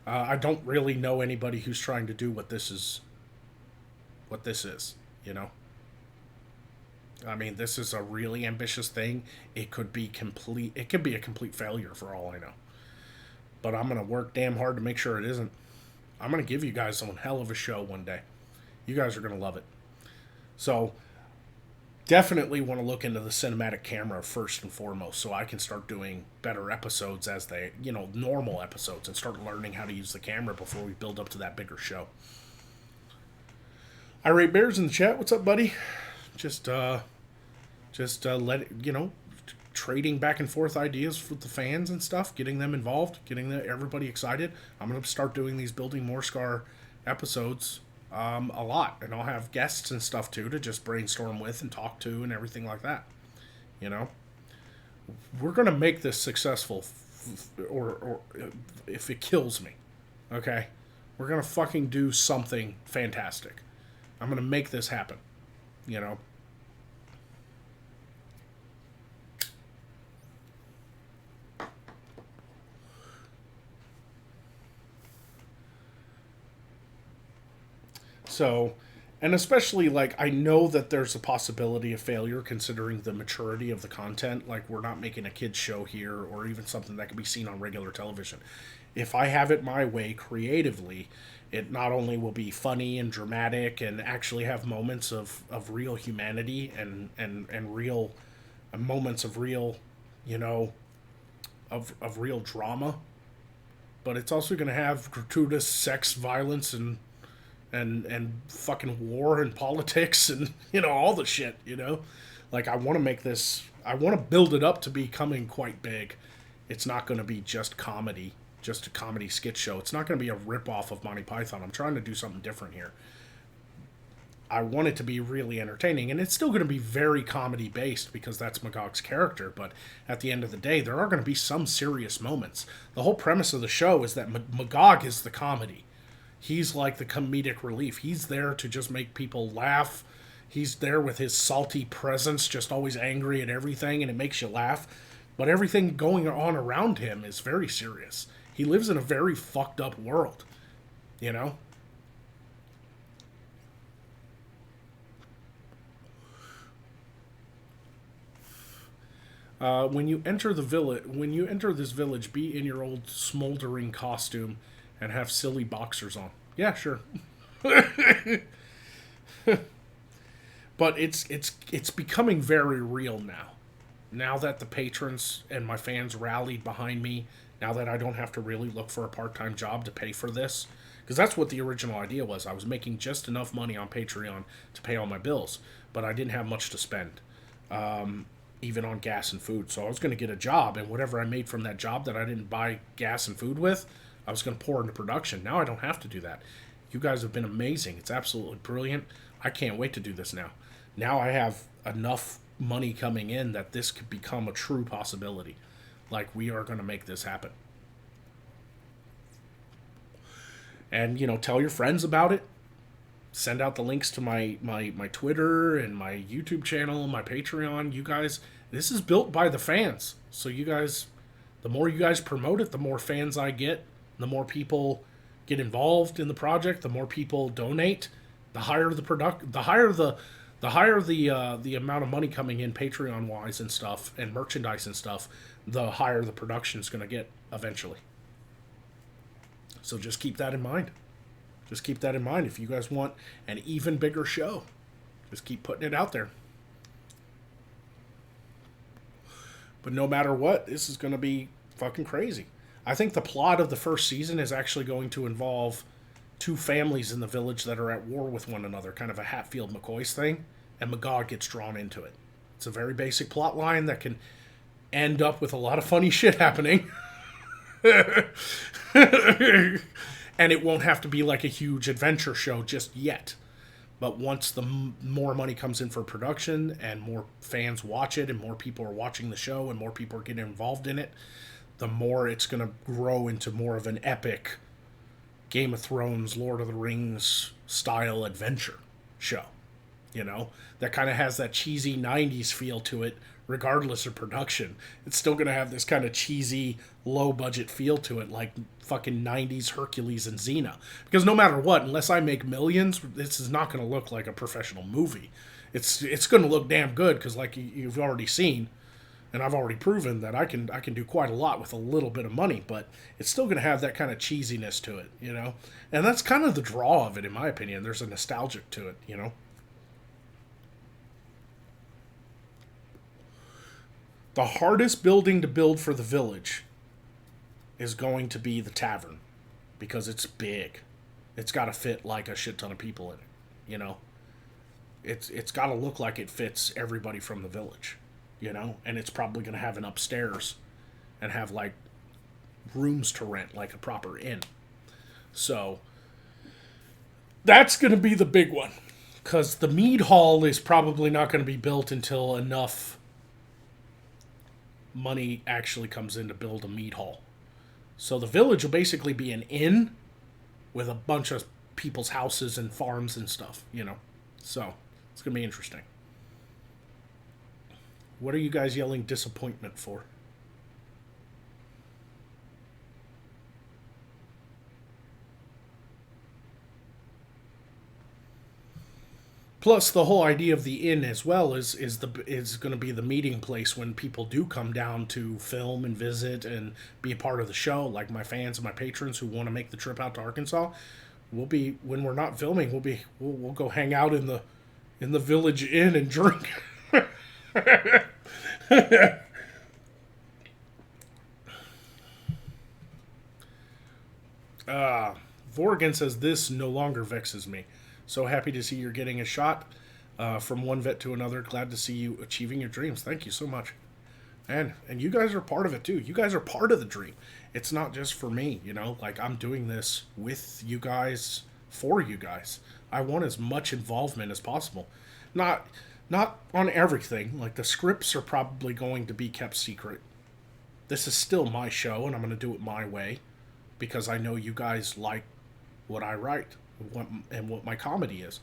A: I don't really know anybody who's trying to do what this is, you know? I mean, this is a really ambitious thing. It could be a complete failure for all I know. But I'm going to work damn hard to make sure it isn't. I'm going to give you guys one hell of a show one day. You guys are going to love it. So, definitely want to look into the cinematic camera first and foremost, so I can start doing better episodes as normal episodes, and start learning how to use the camera before we build up to that bigger show. Irate Bears in the chat. What's up, buddy? Just let it, trading back and forth ideas with the fans and stuff, getting them involved, getting everybody excited. I'm going to start doing these Building Morskar episodes a lot, and I'll have guests and stuff too to just brainstorm with and talk to and everything like that. You know, we're going to make this successful, or if it kills me, okay? We're going to fucking do something fantastic. I'm going to make this happen, you know? So, and especially, like, I know that there's a possibility of failure considering the maturity of the content. Like, we're not making a kid's show here or even something that can be seen on regular television. if I have it my way creatively, it not only will be funny and dramatic and actually have moments of real humanity and real moments of real, you know, of real drama, but it's also going to have gratuitous sex, violence, and fucking war and politics and all the shit. Like I want to make this. I want to build it up to becoming quite big. It's not going to be just comedy, just a comedy skit show. It's not going to be a rip off of Monty Python. I'm trying to do something different here. I want it to be really entertaining, and it's still going to be very comedy based because that's Magog's character. But at the end of the day, there are going to be some serious moments. The whole premise of the show is that Magog is the comedy. He's like the comedic relief. He's there to just make people laugh. He's there with his salty presence, just always angry at everything, and it makes you laugh. But everything going on around him is very serious. He lives in a very fucked up world, you know? When you enter this village, be in your old smoldering costume and have silly boxers on. Yeah, sure. But it's becoming very real now. Now that the patrons and my fans rallied behind me, now that I don't have to really look for a part-time job to pay for this, because that's what the original idea was. I was making just enough money on Patreon to pay all my bills, but I didn't have much to spend. Even on gas and food. So I was going to get a job, and whatever I made from that job that I didn't buy gas and food with, I was going to pour into production. Now I don't have to do that. You guys have been amazing. It's absolutely brilliant. I can't wait to do this now. Now I have enough money coming in that this could become a true possibility. Like, we are going to make this happen. And, tell your friends about it. Send out the links to my Twitter and my YouTube channel, my Patreon. You guys, this is built by the fans. So you guys, the more you guys promote it, the more fans I get, the more people get involved in the project, the more people donate, the higher the amount of money coming in Patreon wise and stuff and merchandise and stuff, the higher the production is going to get eventually. So just keep that in mind. Just keep that in mind. If you guys want an even bigger show, just keep putting it out there. But no matter what, this is going to be fucking crazy. I think the plot of the first season is actually going to involve two families in the village that are at war with one another, kind of a Hatfield McCoy's thing, and Magog gets drawn into it. It's a very basic plot line that can end up with a lot of funny shit happening. And it won't have to be like a huge adventure show just yet. But once the more money comes in for production and more fans watch it and more people are watching the show and more people are getting involved in it, the more it's going to grow into more of an epic Game of Thrones, Lord of the Rings style adventure show. That kind of has that cheesy 90s feel to it, regardless of production. It's still going to have this kind of cheesy, low budget feel to it, like fucking 90s Hercules and Xena. Because no matter what, unless I make millions, this is not going to look like a professional movie. It's going to look damn good, because like you've already seen, and I've already proven that I can do quite a lot with a little bit of money, but it's still going to have that kind of cheesiness to it, And that's kind of the draw of it, in my opinion. There's a nostalgic to it, The hardest building to build for the village is going to be the tavern, because it's big. It's got to fit like a shit ton of people in it, It's got to look like it fits everybody from the village, And it's probably going to have an upstairs and have like rooms to rent, like a proper inn. So that's going to be the big one, because the mead hall is probably not going to be built until enough money actually comes in to build a mead hall. So the village will basically be an inn with a bunch of people's houses and farms and stuff, So it's going to be interesting. What are you guys yelling disappointment for? Plus, the whole idea of the inn as well is going to be the meeting place when people do come down to film and visit and be a part of the show. Like my fans and my patrons who want to make the trip out to Arkansas, we'll be when we're not filming. We'll go hang out in the village inn and drink. Vorgan says this no longer vexes me. So happy to see you're getting a shot from one vet to another. Glad to see you achieving your dreams. Thank you so much. And you guys are part of it too. You guys are part of the dream. It's not just for me, you know, like I'm doing this with you guys, for you guys. I want as much involvement as possible. Not on everything. Like the scripts are probably going to be kept secret. This is still my show and I'm going to do it my way because I know you guys like what I write and what my comedy is.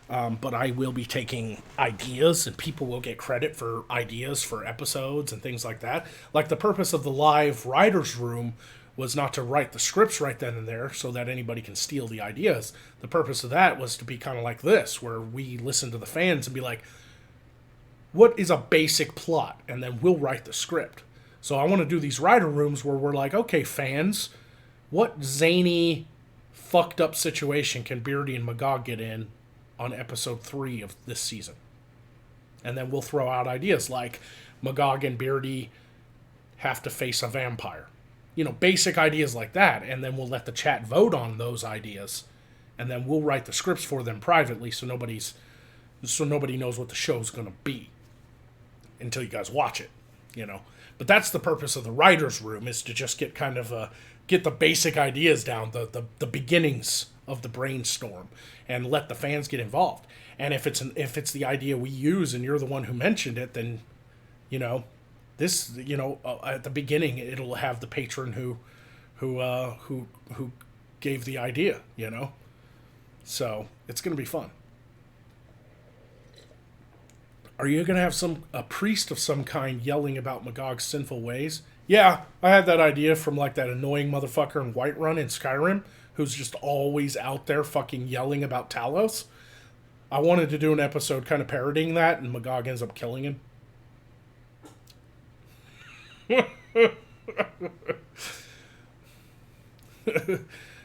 A: But I will be taking ideas, and people will get credit for ideas for episodes and things like that. Like the purpose of the live writer's room was not to write the scripts right then and there so that anybody can steal the ideas. The purpose of that was to be kind of like this, where we listen to the fans and be like, what is a basic plot? And then we'll write the script. So I want to do these writer rooms where we're like, okay, fans, what zany, fucked up situation can Beardy and Magog get in on episode 3 of this season? And then we'll throw out ideas like Magog and Beardy have to face a vampire. You know, basic ideas like that. And then we'll let the chat vote on those ideas. And then we'll write the scripts for them privately so nobody knows what the show's going to be until you guys watch it, you know. But that's the purpose of the writer's room, is to just get kind of get the basic ideas down, the beginnings of the brainstorm, and let the fans get involved. And if it's the idea we use and you're the one who mentioned it, then, you know, this, you know, at the beginning it'll have the patron who gave the idea, you know. So it's gonna be fun. Are you gonna have a priest of some kind yelling about Magog's sinful ways? Yeah, I had that idea from like that annoying motherfucker in Whiterun in Skyrim, who's just always out there fucking yelling about Talos. I wanted to do an episode kind of parodying that, and Magog ends up killing him.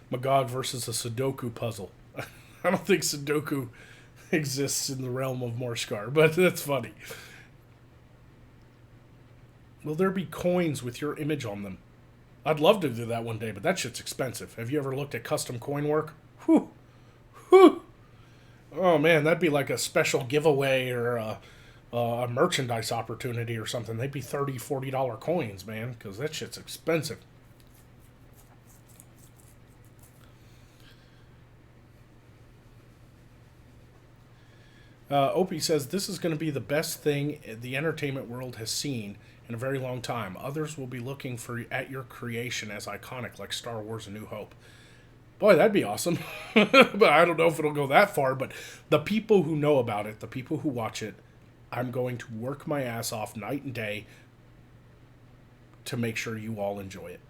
A: Magog versus a Sudoku puzzle. I don't think Sudoku exists in the realm of Morskar, but that's funny. Will there be coins with your image on them? I'd love to do that one day, but that shit's expensive. Have you ever looked at custom coin work? Whew. Whew. Oh man, that'd be like a special giveaway or a merchandise opportunity or something. They'd be $30, $40 coins, man, because that shit's expensive. Opie says, this is going to be the best thing the entertainment world has seen in a very long time. Others will be looking at your creation as iconic, like Star Wars: A New Hope. Boy, that'd be awesome. But I don't know if it'll go that far. But the people who know about it, the people who watch it, I'm going to work my ass off night and day to make sure you all enjoy it.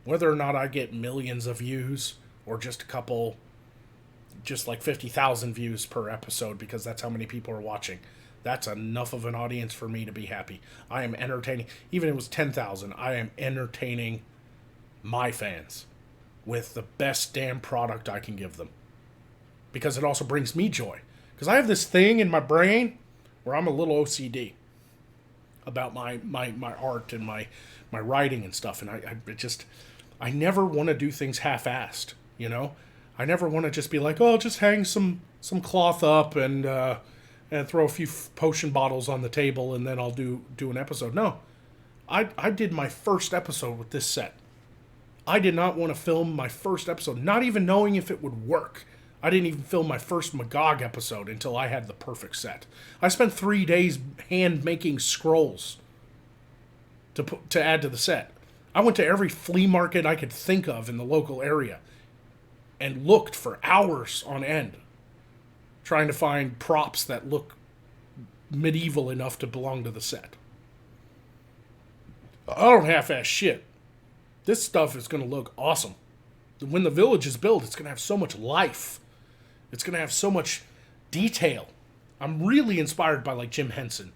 A: Whether or not I get millions of views or just a couple, just like 50,000 views per episode, because that's how many people are watching. That's enough of an audience for me to be happy. I am entertaining. Even if it was 10,000, I am entertaining my fans with the best damn product I can give them. Because it also brings me joy. Because I have this thing in my brain where I'm a little OCD about my art and my writing and stuff. And I never want to do things half-assed, you know? I never want to just be like, oh, just hang some cloth up and throw a few potion bottles on the table and then I'll do an episode. No. I did my first episode with this set. I did not want to film my first episode, not even knowing if it would work. I didn't even film my first Magog episode until I had the perfect set. I spent 3 days hand-making scrolls to add to the set. I went to every flea market I could think of in the local area and looked for hours on end trying to find props that look medieval enough to belong to the set. I don't half-ass shit. This stuff is going to look awesome. When the village is built, it's going to have so much life. It's going to have so much detail. I'm really inspired by like Jim Henson.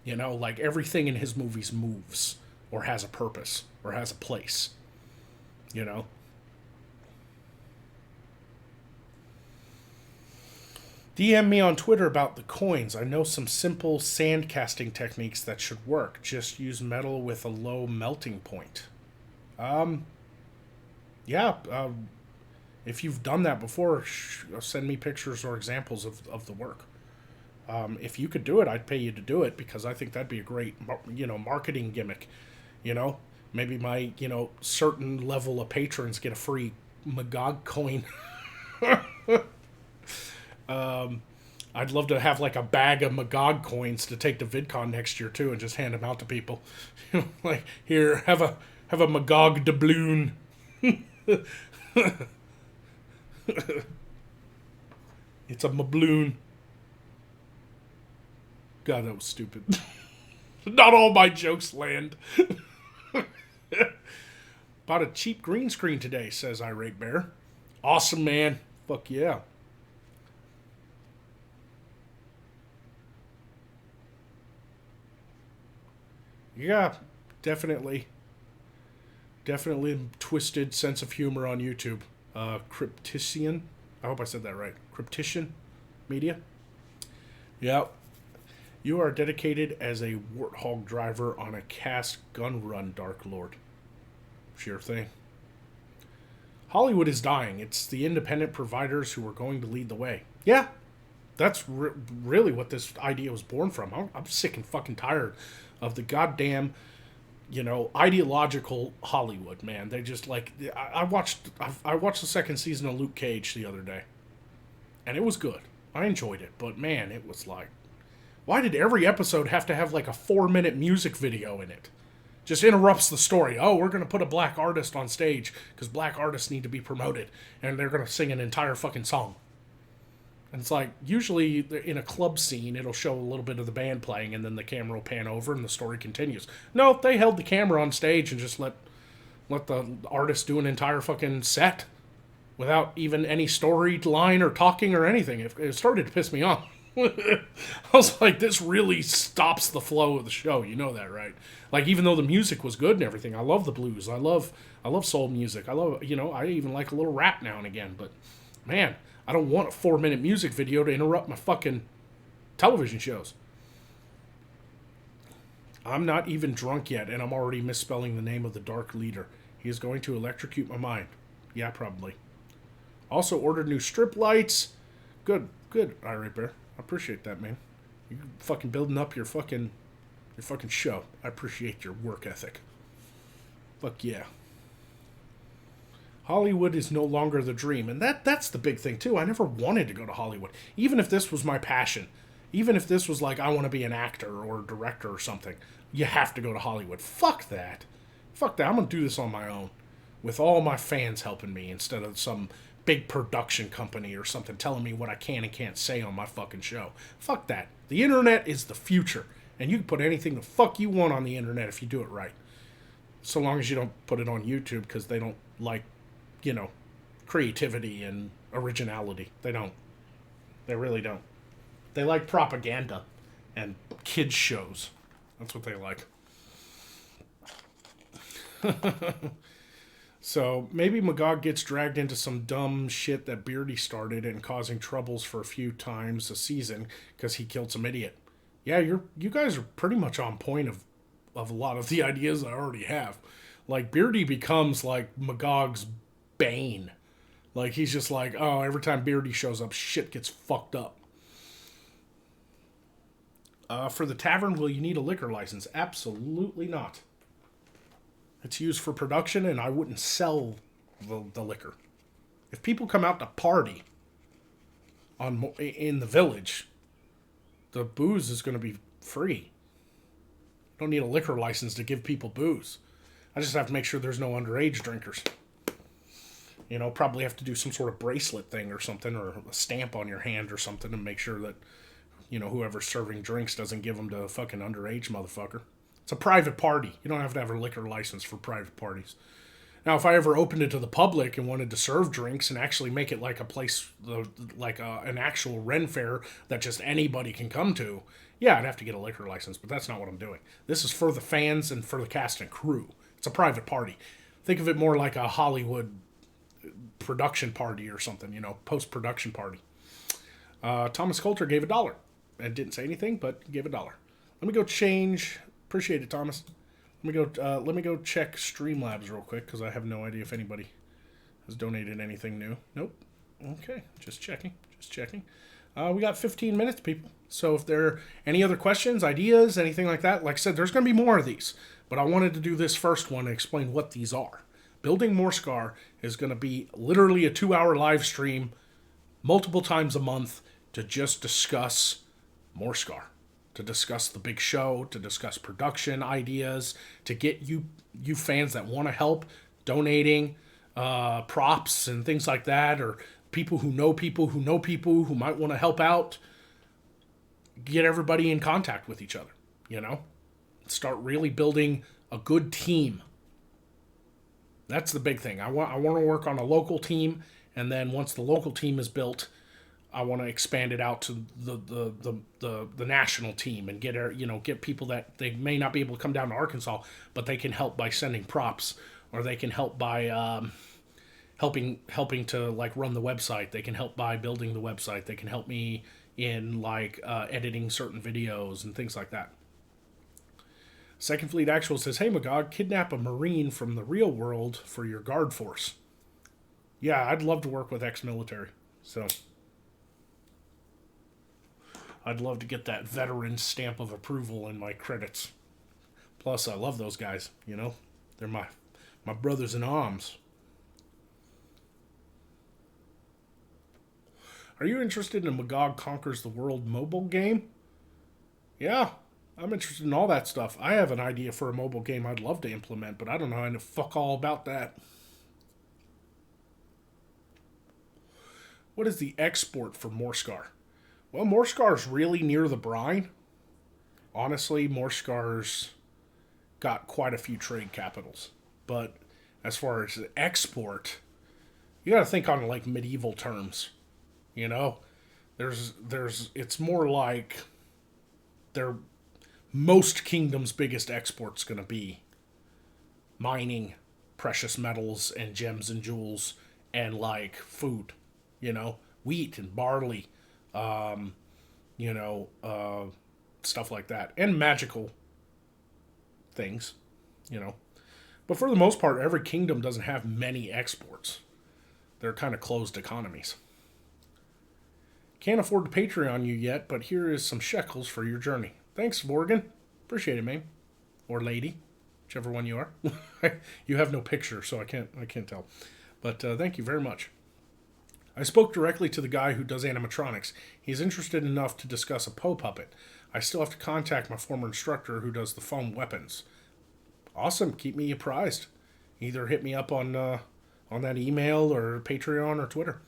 A: You know, like everything in his movies moves or has a purpose or has a place. You know? DM me on Twitter about the coins. I know some simple sand casting techniques that should work. Just use metal with a low melting point. Yeah. If you've done that before, send me pictures or examples of the work. If you could do it, I'd pay you to do it because I think that'd be a great, marketing gimmick. You know, maybe my, certain level of patrons get a free Magog coin. I'd love to have like a bag of Magog coins to take to VidCon next year too, and just hand them out to people. Like, here, have a Magog doubloon. It's a mabloon. God, that was stupid. Not all my jokes land. Bought a cheap green screen today, says Irate Bear. Awesome, man. Fuck yeah. Yeah, definitely. Definitely twisted sense of humor on YouTube. Cryptician. I hope I said that right. Cryptician Media. Yep. You are dedicated as a warthog driver on a cast gun run, Dark Lord. Sure thing. Hollywood is dying. It's the independent providers who are going to lead the way. Yeah, that's really what this idea was born from. I'm sick and fucking tired of the goddamn, ideological Hollywood, man. They just like I watched the second season of Luke Cage the other day, and it was good. I enjoyed it, but man, it was like, why did every episode have to have like a 4-minute music video in it? Just interrupts the story. Oh, we're going to put a black artist on stage because black artists need to be promoted, and they're going to sing an entire fucking song. And it's like, usually in a club scene, it'll show a little bit of the band playing, and then the camera will pan over and the story continues. No, they held the camera on stage and just let the artist do an entire fucking set without even any storyline or talking or anything. It started to piss me off. I was like, this really stops the flow of the show. You know that, right? Like, even though the music was good and everything, I love the blues. I love soul music. I love, I even like a little rap now and again. But, man, I don't want a 4-minute music video to interrupt my fucking television shows. I'm not even drunk yet, and I'm already misspelling the name of the Dark Leader. He is going to electrocute my mind. Yeah, probably. Also ordered new strip lights. Good, Irate Bear. I appreciate that, man. You fucking building up your fucking show. I appreciate your work ethic. Fuck yeah. Hollywood is no longer the dream, and that's the big thing too. I never wanted to go to Hollywood, even if this was my passion. Even if this was like, I want to be an actor or a director or something. You have to go to Hollywood. Fuck that. I'm gonna do this on my own, with all my fans helping me instead of some big production company or something telling me what I can and can't say on my fucking show. Fuck that. The internet is the future, and you can put anything the fuck you want on the internet if you do it right. So long as you don't put it on YouTube, because they don't like, creativity and originality. They don't. They really don't. They like propaganda and kids shows. That's what they like. So maybe Magog gets dragged into some dumb shit that Beardy started and causing troubles for a few times a season because he killed some idiot. Yeah, you guys are pretty much on point of a lot of the ideas I already have. Like, Beardy becomes like Magog's bane. Like, he's just like, oh, every time Beardy shows up, shit gets fucked up. For the tavern, will you need a liquor license? Absolutely not. It's used for production, and I wouldn't sell the liquor. If people come out to party in the village, the booze is going to be free. Don't need a liquor license to give people booze. I just have to make sure there's no underage drinkers. Probably have to do some sort of bracelet thing or something, or a stamp on your hand or something to make sure that, whoever's serving drinks doesn't give them to a fucking underage motherfucker. It's a private party. You don't have to have a liquor license for private parties. Now, if I ever opened it to the public and wanted to serve drinks and actually make it like a place, an actual Ren fair that just anybody can come to, yeah, I'd have to get a liquor license, but that's not what I'm doing. This is for the fans and for the cast and crew. It's a private party. Think of it more like a Hollywood production party or something, post-production party. Thomas Coulter gave $1 and didn't say anything, but gave $1. Let me go change. Appreciate it, Thomas. Let me go check Streamlabs real quick because I have no idea if anybody has donated anything new. Nope. Okay, just checking. We got 15 minutes, people. So if there are any other questions, ideas, anything like that, like I said, there's going to be more of these. But I wanted to do this first one and explain what these are. Building Morskar is going to be literally a 2-hour live stream multiple times a month to just discuss Morskar, to discuss the big show, to discuss production ideas, to get you fans that want to help donating props and things like that, or people who know people who might want to help out, get everybody in contact with each other, Start really building a good team. That's the big thing. I want to work on a local team, and then once the local team is built, I want to expand it out to the national team and get people that they may not be able to come down to Arkansas, but they can help by sending props, or they can help by helping to like run the website. They can help by building the website. They can help me in editing certain videos and things like that. Second Fleet Actual says, "Hey Magog, kidnap a Marine from the real world for your guard force." Yeah, I'd love to work with ex-military. So I'd love to get that veteran stamp of approval in my credits. Plus, I love those guys, They're my brothers in arms. Are you interested in Magog Conquers the World mobile game? Yeah, I'm interested in all that stuff. I have an idea for a mobile game I'd love to implement, but I don't know how to fuck all about that. What is the export for Morskar? Well, Morskar's really near the brine. Honestly, Morskar's got quite a few trade capitals. But as far as the export, you gotta think on like medieval terms. It's more like most kingdoms' biggest export's gonna be mining precious metals and gems and jewels and like food, wheat and barley, stuff like that, and magical things, But for the most part, every kingdom doesn't have many exports. They're kind of closed economies. Can't afford to Patreon you yet, but here is some shekels for your journey. Thanks, Vorgan. Appreciate it, man. Or lady, whichever one you are. You have no picture, so I can't tell. But thank you very much. I spoke directly to the guy who does animatronics. He's interested enough to discuss a Poe puppet. I still have to contact my former instructor who does the foam weapons. Awesome. Keep me apprised. Either hit me up on that email or Patreon or Twitter.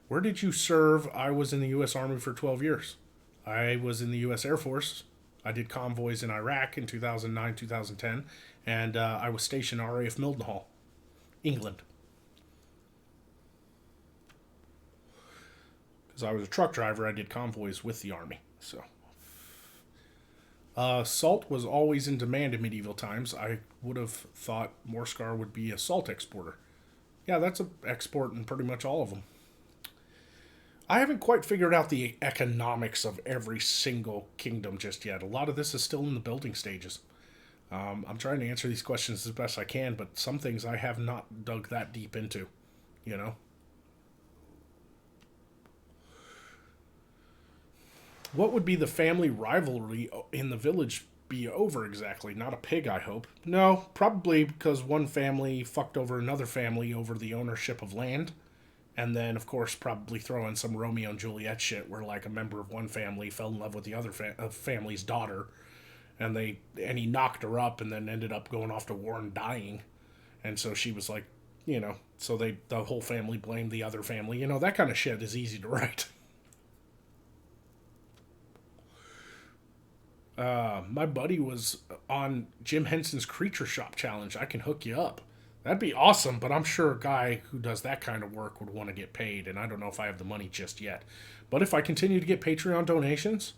A: Where did you serve? I was in the U.S. Army for 12 years. I was in the U.S. Air Force. I did convoys in Iraq in 2009, 2010. And I was stationed RAF Mildenhall, England. Because I was a truck driver, I did convoys with the Army. So, salt was always in demand in medieval times. I would have thought Morskar would be a salt exporter. Yeah, that's an export in pretty much all of them. I haven't quite figured out the economics of every single kingdom just yet. A lot of this is still in the building stages. I'm trying to answer these questions as best I can, but some things I have not dug that deep into, What would be the family rivalry in the village be over exactly? Not a pig, I hope. No, probably because one family fucked over another family over the ownership of land. And then, of course, probably throw in some Romeo and Juliet shit where, like, a member of one family fell in love with the other family's daughter. And he knocked her up and then ended up going off to war and dying. And so she was like, so the whole family blamed the other family. That kind of shit is easy to write. My buddy was on Jim Henson's Creature Shop Challenge. I can hook you up. That'd be awesome, but I'm sure a guy who does that kind of work would want to get paid, and I don't know if I have the money just yet. But if I continue to get Patreon donations,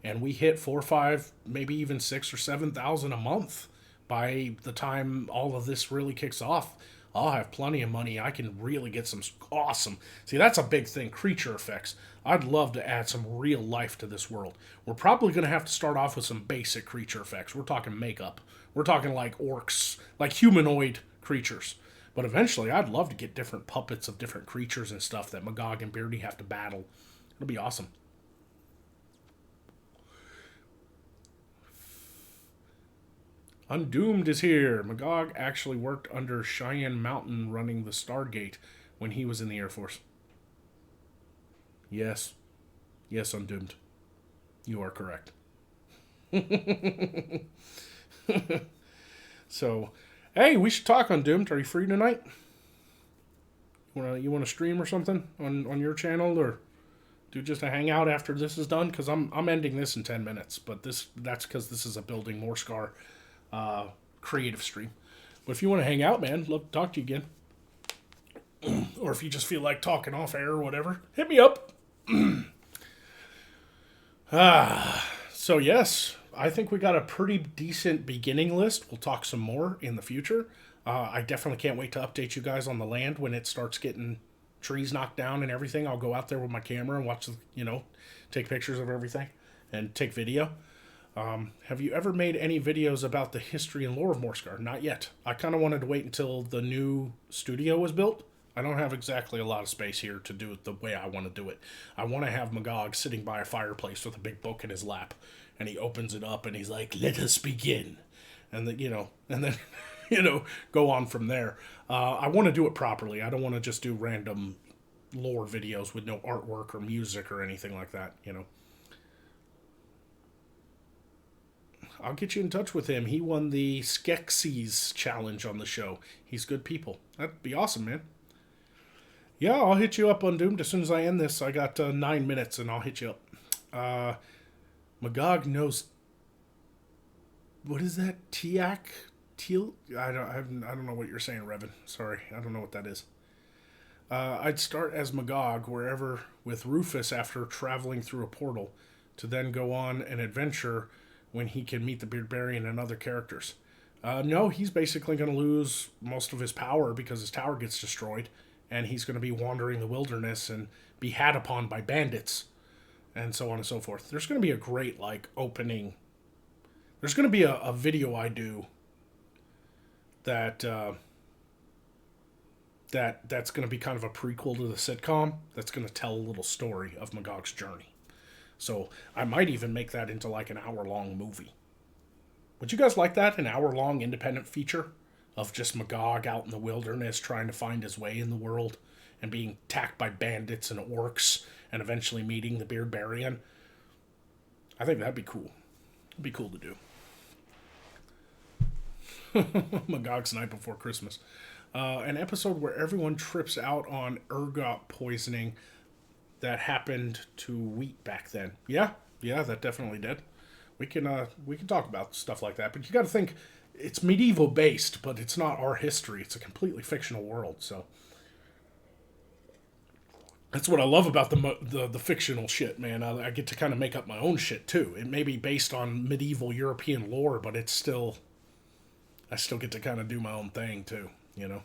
A: and we hit 4, 5, maybe even 6 or 7 thousand a month by the time all of this really kicks off, I'll have plenty of money. I can really get some awesome. See, that's a big thing. Creature effects. I'd love to add some real life to this world. We're probably going to have to start off with some basic creature effects. We're talking makeup. We're talking like orcs, like humanoid creatures. But eventually, I'd love to get different puppets of different creatures and stuff that Magog and Beardy have to battle. It'll be awesome. Undoomed is here. Magog actually worked under Cheyenne Mountain running the Stargate when he was in the Air Force. Yes. Yes, Undoomed. You are correct. So, hey, we should talk, Undoomed. Are you free tonight? You wanna stream or something on your channel, or do just a hangout after this is done? Because I'm ending this in 10 minutes, but that's because this is a building Morskar creative stream. But if you want to hang out, man, love to talk to you again. Or if you just feel like talking off air or whatever, hit me up. So yes, I think we got a pretty decent beginning list. We'll talk some more in the future. I definitely can't wait to update you guys on the land when it starts getting trees knocked down and everything. I'll go out there with my camera and watch, take pictures of everything and take video. Have you ever made any videos about the history and lore of Morskar? Not yet. I kind of wanted to wait until the new studio was built. I don't have exactly a lot of space here to do it the way I want to do it. I want to have Magog sitting by a fireplace with a big book in his lap, and he opens it up and he's like, "Let us begin," and then go on from there. I want to do it properly. I don't want to just do random lore videos with no artwork or music or anything like that. I'll get you in touch with him. He won the Skeksis challenge on the show. He's good people. That'd be awesome, man. Yeah, I'll hit you up on Doomed as soon as I end this. I got 9 minutes, and I'll hit you up. Magog knows. What is that? Tiak? Teal? I don't know what you're saying, Revan. Sorry, I don't know what that is. I'd start as Magog wherever with Rufus after traveling through a portal, to then go on an adventure when he can meet the Beardbarian and other characters. No, he's basically going to lose most of his power because his tower gets destroyed, and he's going to be wandering the wilderness and be had upon by bandits, and so on and so forth. There's going to be a great, opening. There's going to be a video I do that's going to be kind of a prequel to the sitcom that's going to tell a little story of Magog's journey. So I might even make that into an hour-long movie. Would you guys like that? An hour-long independent feature of just Magog out in the wilderness trying to find his way in the world and being attacked by bandits and orcs and eventually meeting the Beardbarian? I think that'd be cool. It'd be cool to do. Magog's Night Before Christmas. An episode where everyone trips out on ergot poisoning that happened to wheat back then. Yeah, that definitely did. We can talk about stuff like that, but you got to think it's medieval based, but it's not our history. It's a completely fictional world, so that's what I love about the fictional shit, man. I get to kind of make up my own shit too. It may be based on medieval European lore, but I still get to kind of do my own thing too. A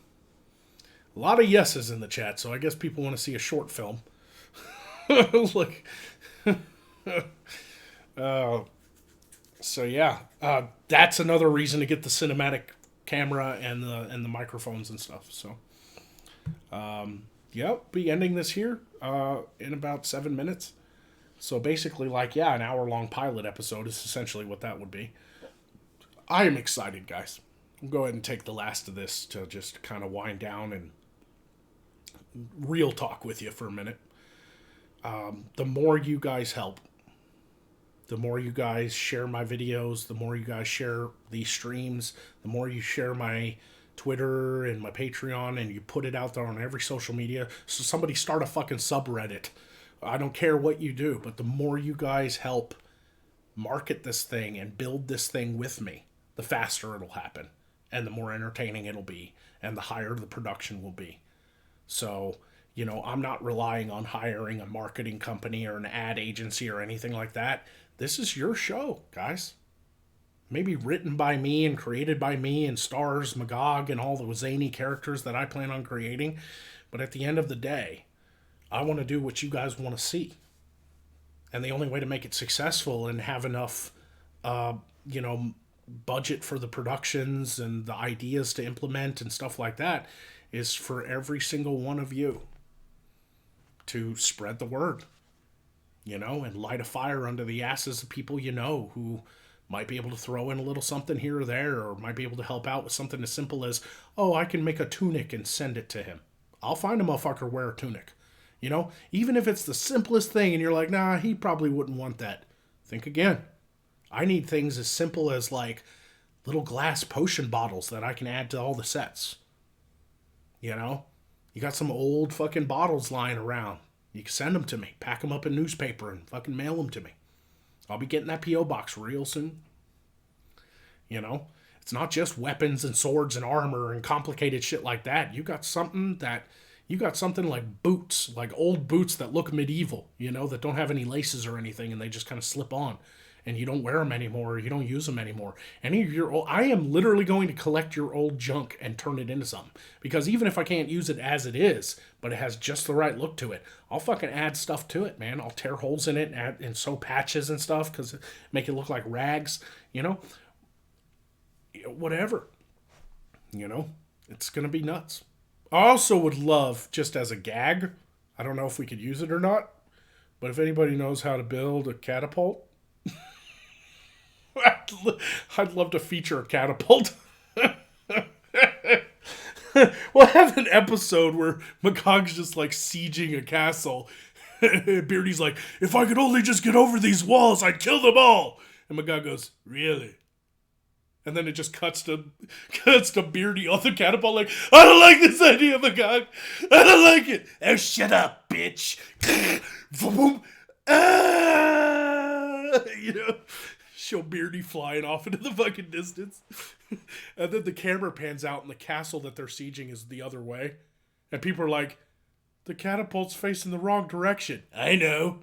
A: lot of yeses in the chat, so I guess people want to see a short film. Look. So yeah, that's another reason to get the cinematic camera and the microphones and stuff. So, be ending this here in about 7 minutes. So basically, an hour-long pilot episode is essentially what that would be. I am excited, guys. I'll go ahead and take the last of this to just kind of wind down and real talk with you for a minute. The more you guys help, the more you guys share my videos, the more you guys share these streams, the more you share my Twitter and my Patreon, and you put it out there on every social media. So somebody start a fucking subreddit. I don't care what you do, but the more you guys help market this thing and build this thing with me, the faster it'll happen. and the more entertaining it'll be, and the higher the production will be. So, I'm not relying on hiring a marketing company or an ad agency or anything like that. This is your show, guys. Maybe written by me and created by me and stars Magog and all the zany characters that I plan on creating. But at the end of the day, I want to do what you guys want to see. And the only way to make it successful and have enough, you know, budget for the productions and the ideas to implement and stuff like that is for every single one of you to spread the word, and light a fire under the asses of people who might be able to throw in a little something here or there, or might be able to help out with something as simple as, oh, I can make a tunic and send it to him. I'll find a motherfucker wear a tunic. Even if it's the simplest thing and you're like, nah, he probably wouldn't want that. Think again. I need things as simple as like little glass potion bottles that I can add to all the sets. You got some old fucking bottles lying around. You can send them to me. Pack them up in newspaper and fucking mail them to me. I'll be getting that P.O. box real soon. It's not just weapons and swords and armor and complicated shit like that. You got something like boots, like old boots that look medieval, that don't have any laces or anything and they just kind of slip on. And you don't wear them anymore, or you don't use them anymore. Any of your old, I am literally going to collect your old junk and turn it into something. Because even if I can't use it as it is, but it has just the right look to it, I'll fucking add stuff to it, man. I'll tear holes in it and sew patches and stuff because make it look like rags, whatever. It's going to be nuts. I also would love, just as a gag, I don't know if we could use it or not, but if anybody knows how to build a catapult, I'd love to feature a catapult. We'll have an episode where Magog's just like sieging a castle. Beardy's like, if I could only just get over these walls, I'd kill them all. And Magog goes, really? And then it just cuts to Beardy on the catapult like, I don't like this idea, Magog. I don't like it. Oh, shut up, bitch. Show Beardy flying off into the fucking distance. And then the camera pans out and the castle that they're sieging is the other way. And people are like, the catapult's facing the wrong direction. I know.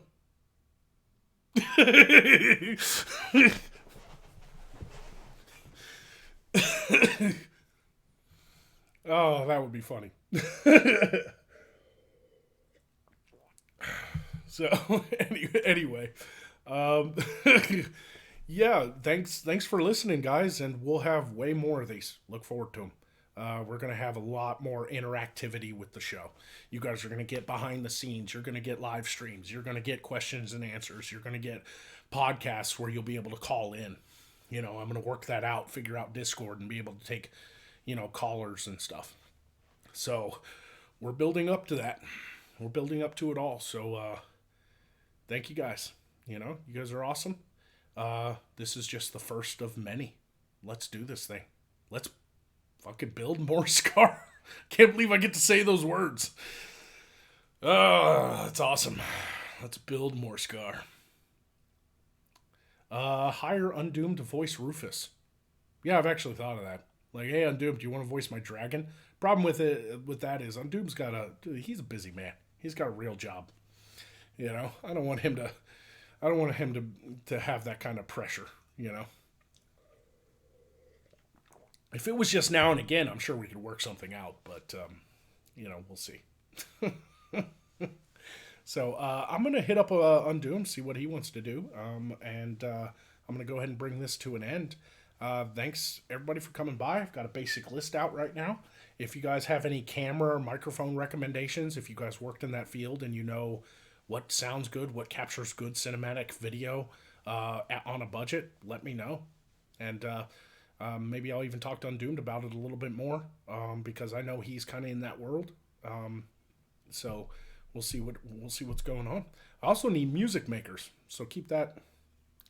A: Oh, that would be funny. So, anyway. Yeah, thanks for listening, guys, and we'll have way more of these. Look forward to them. We're going to have a lot more interactivity with the show. You guys are going to get behind the scenes. You're going to get live streams. You're going to get questions and answers. You're going to get podcasts where you'll be able to call in. I'm going to work that out, figure out Discord, and be able to take, callers and stuff. So we're building up to that. We're building up to it all. So thank you guys. You guys are awesome. This is just the first of many. Let's do this thing. Let's fucking build Morskar. Can't believe I get to say those words. That's awesome. Let's build Morskar. Hire Undoomed to voice Rufus. Yeah, I've actually thought of that. Like, hey, Undoomed, do you want to voice my dragon? Problem with that is Undoomed's he's a busy man. He's got a real job. I don't want him to have that kind of pressure, If it was just now and again, I'm sure we could work something out, but, we'll see. So, I'm going to hit up Undoomed, see what he wants to do, and I'm going to go ahead and bring this to an end. Thanks, everybody, for coming by. I've got a basic list out right now. If you guys have any camera or microphone recommendations, if you guys worked in that field and you know what sounds good, what captures good cinematic video on a budget, let me know. And maybe I'll even talk to Undoomed about it a little bit more because I know he's kind of in that world. So we'll see what's going on. I also need music makers, so keep that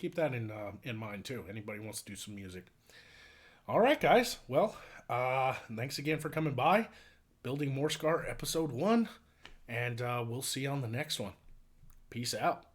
A: in mind too. Anybody wants to do some music. All right, guys. Well, thanks again for coming by. Building Morskar episode 1, and we'll see you on the next one. Peace out.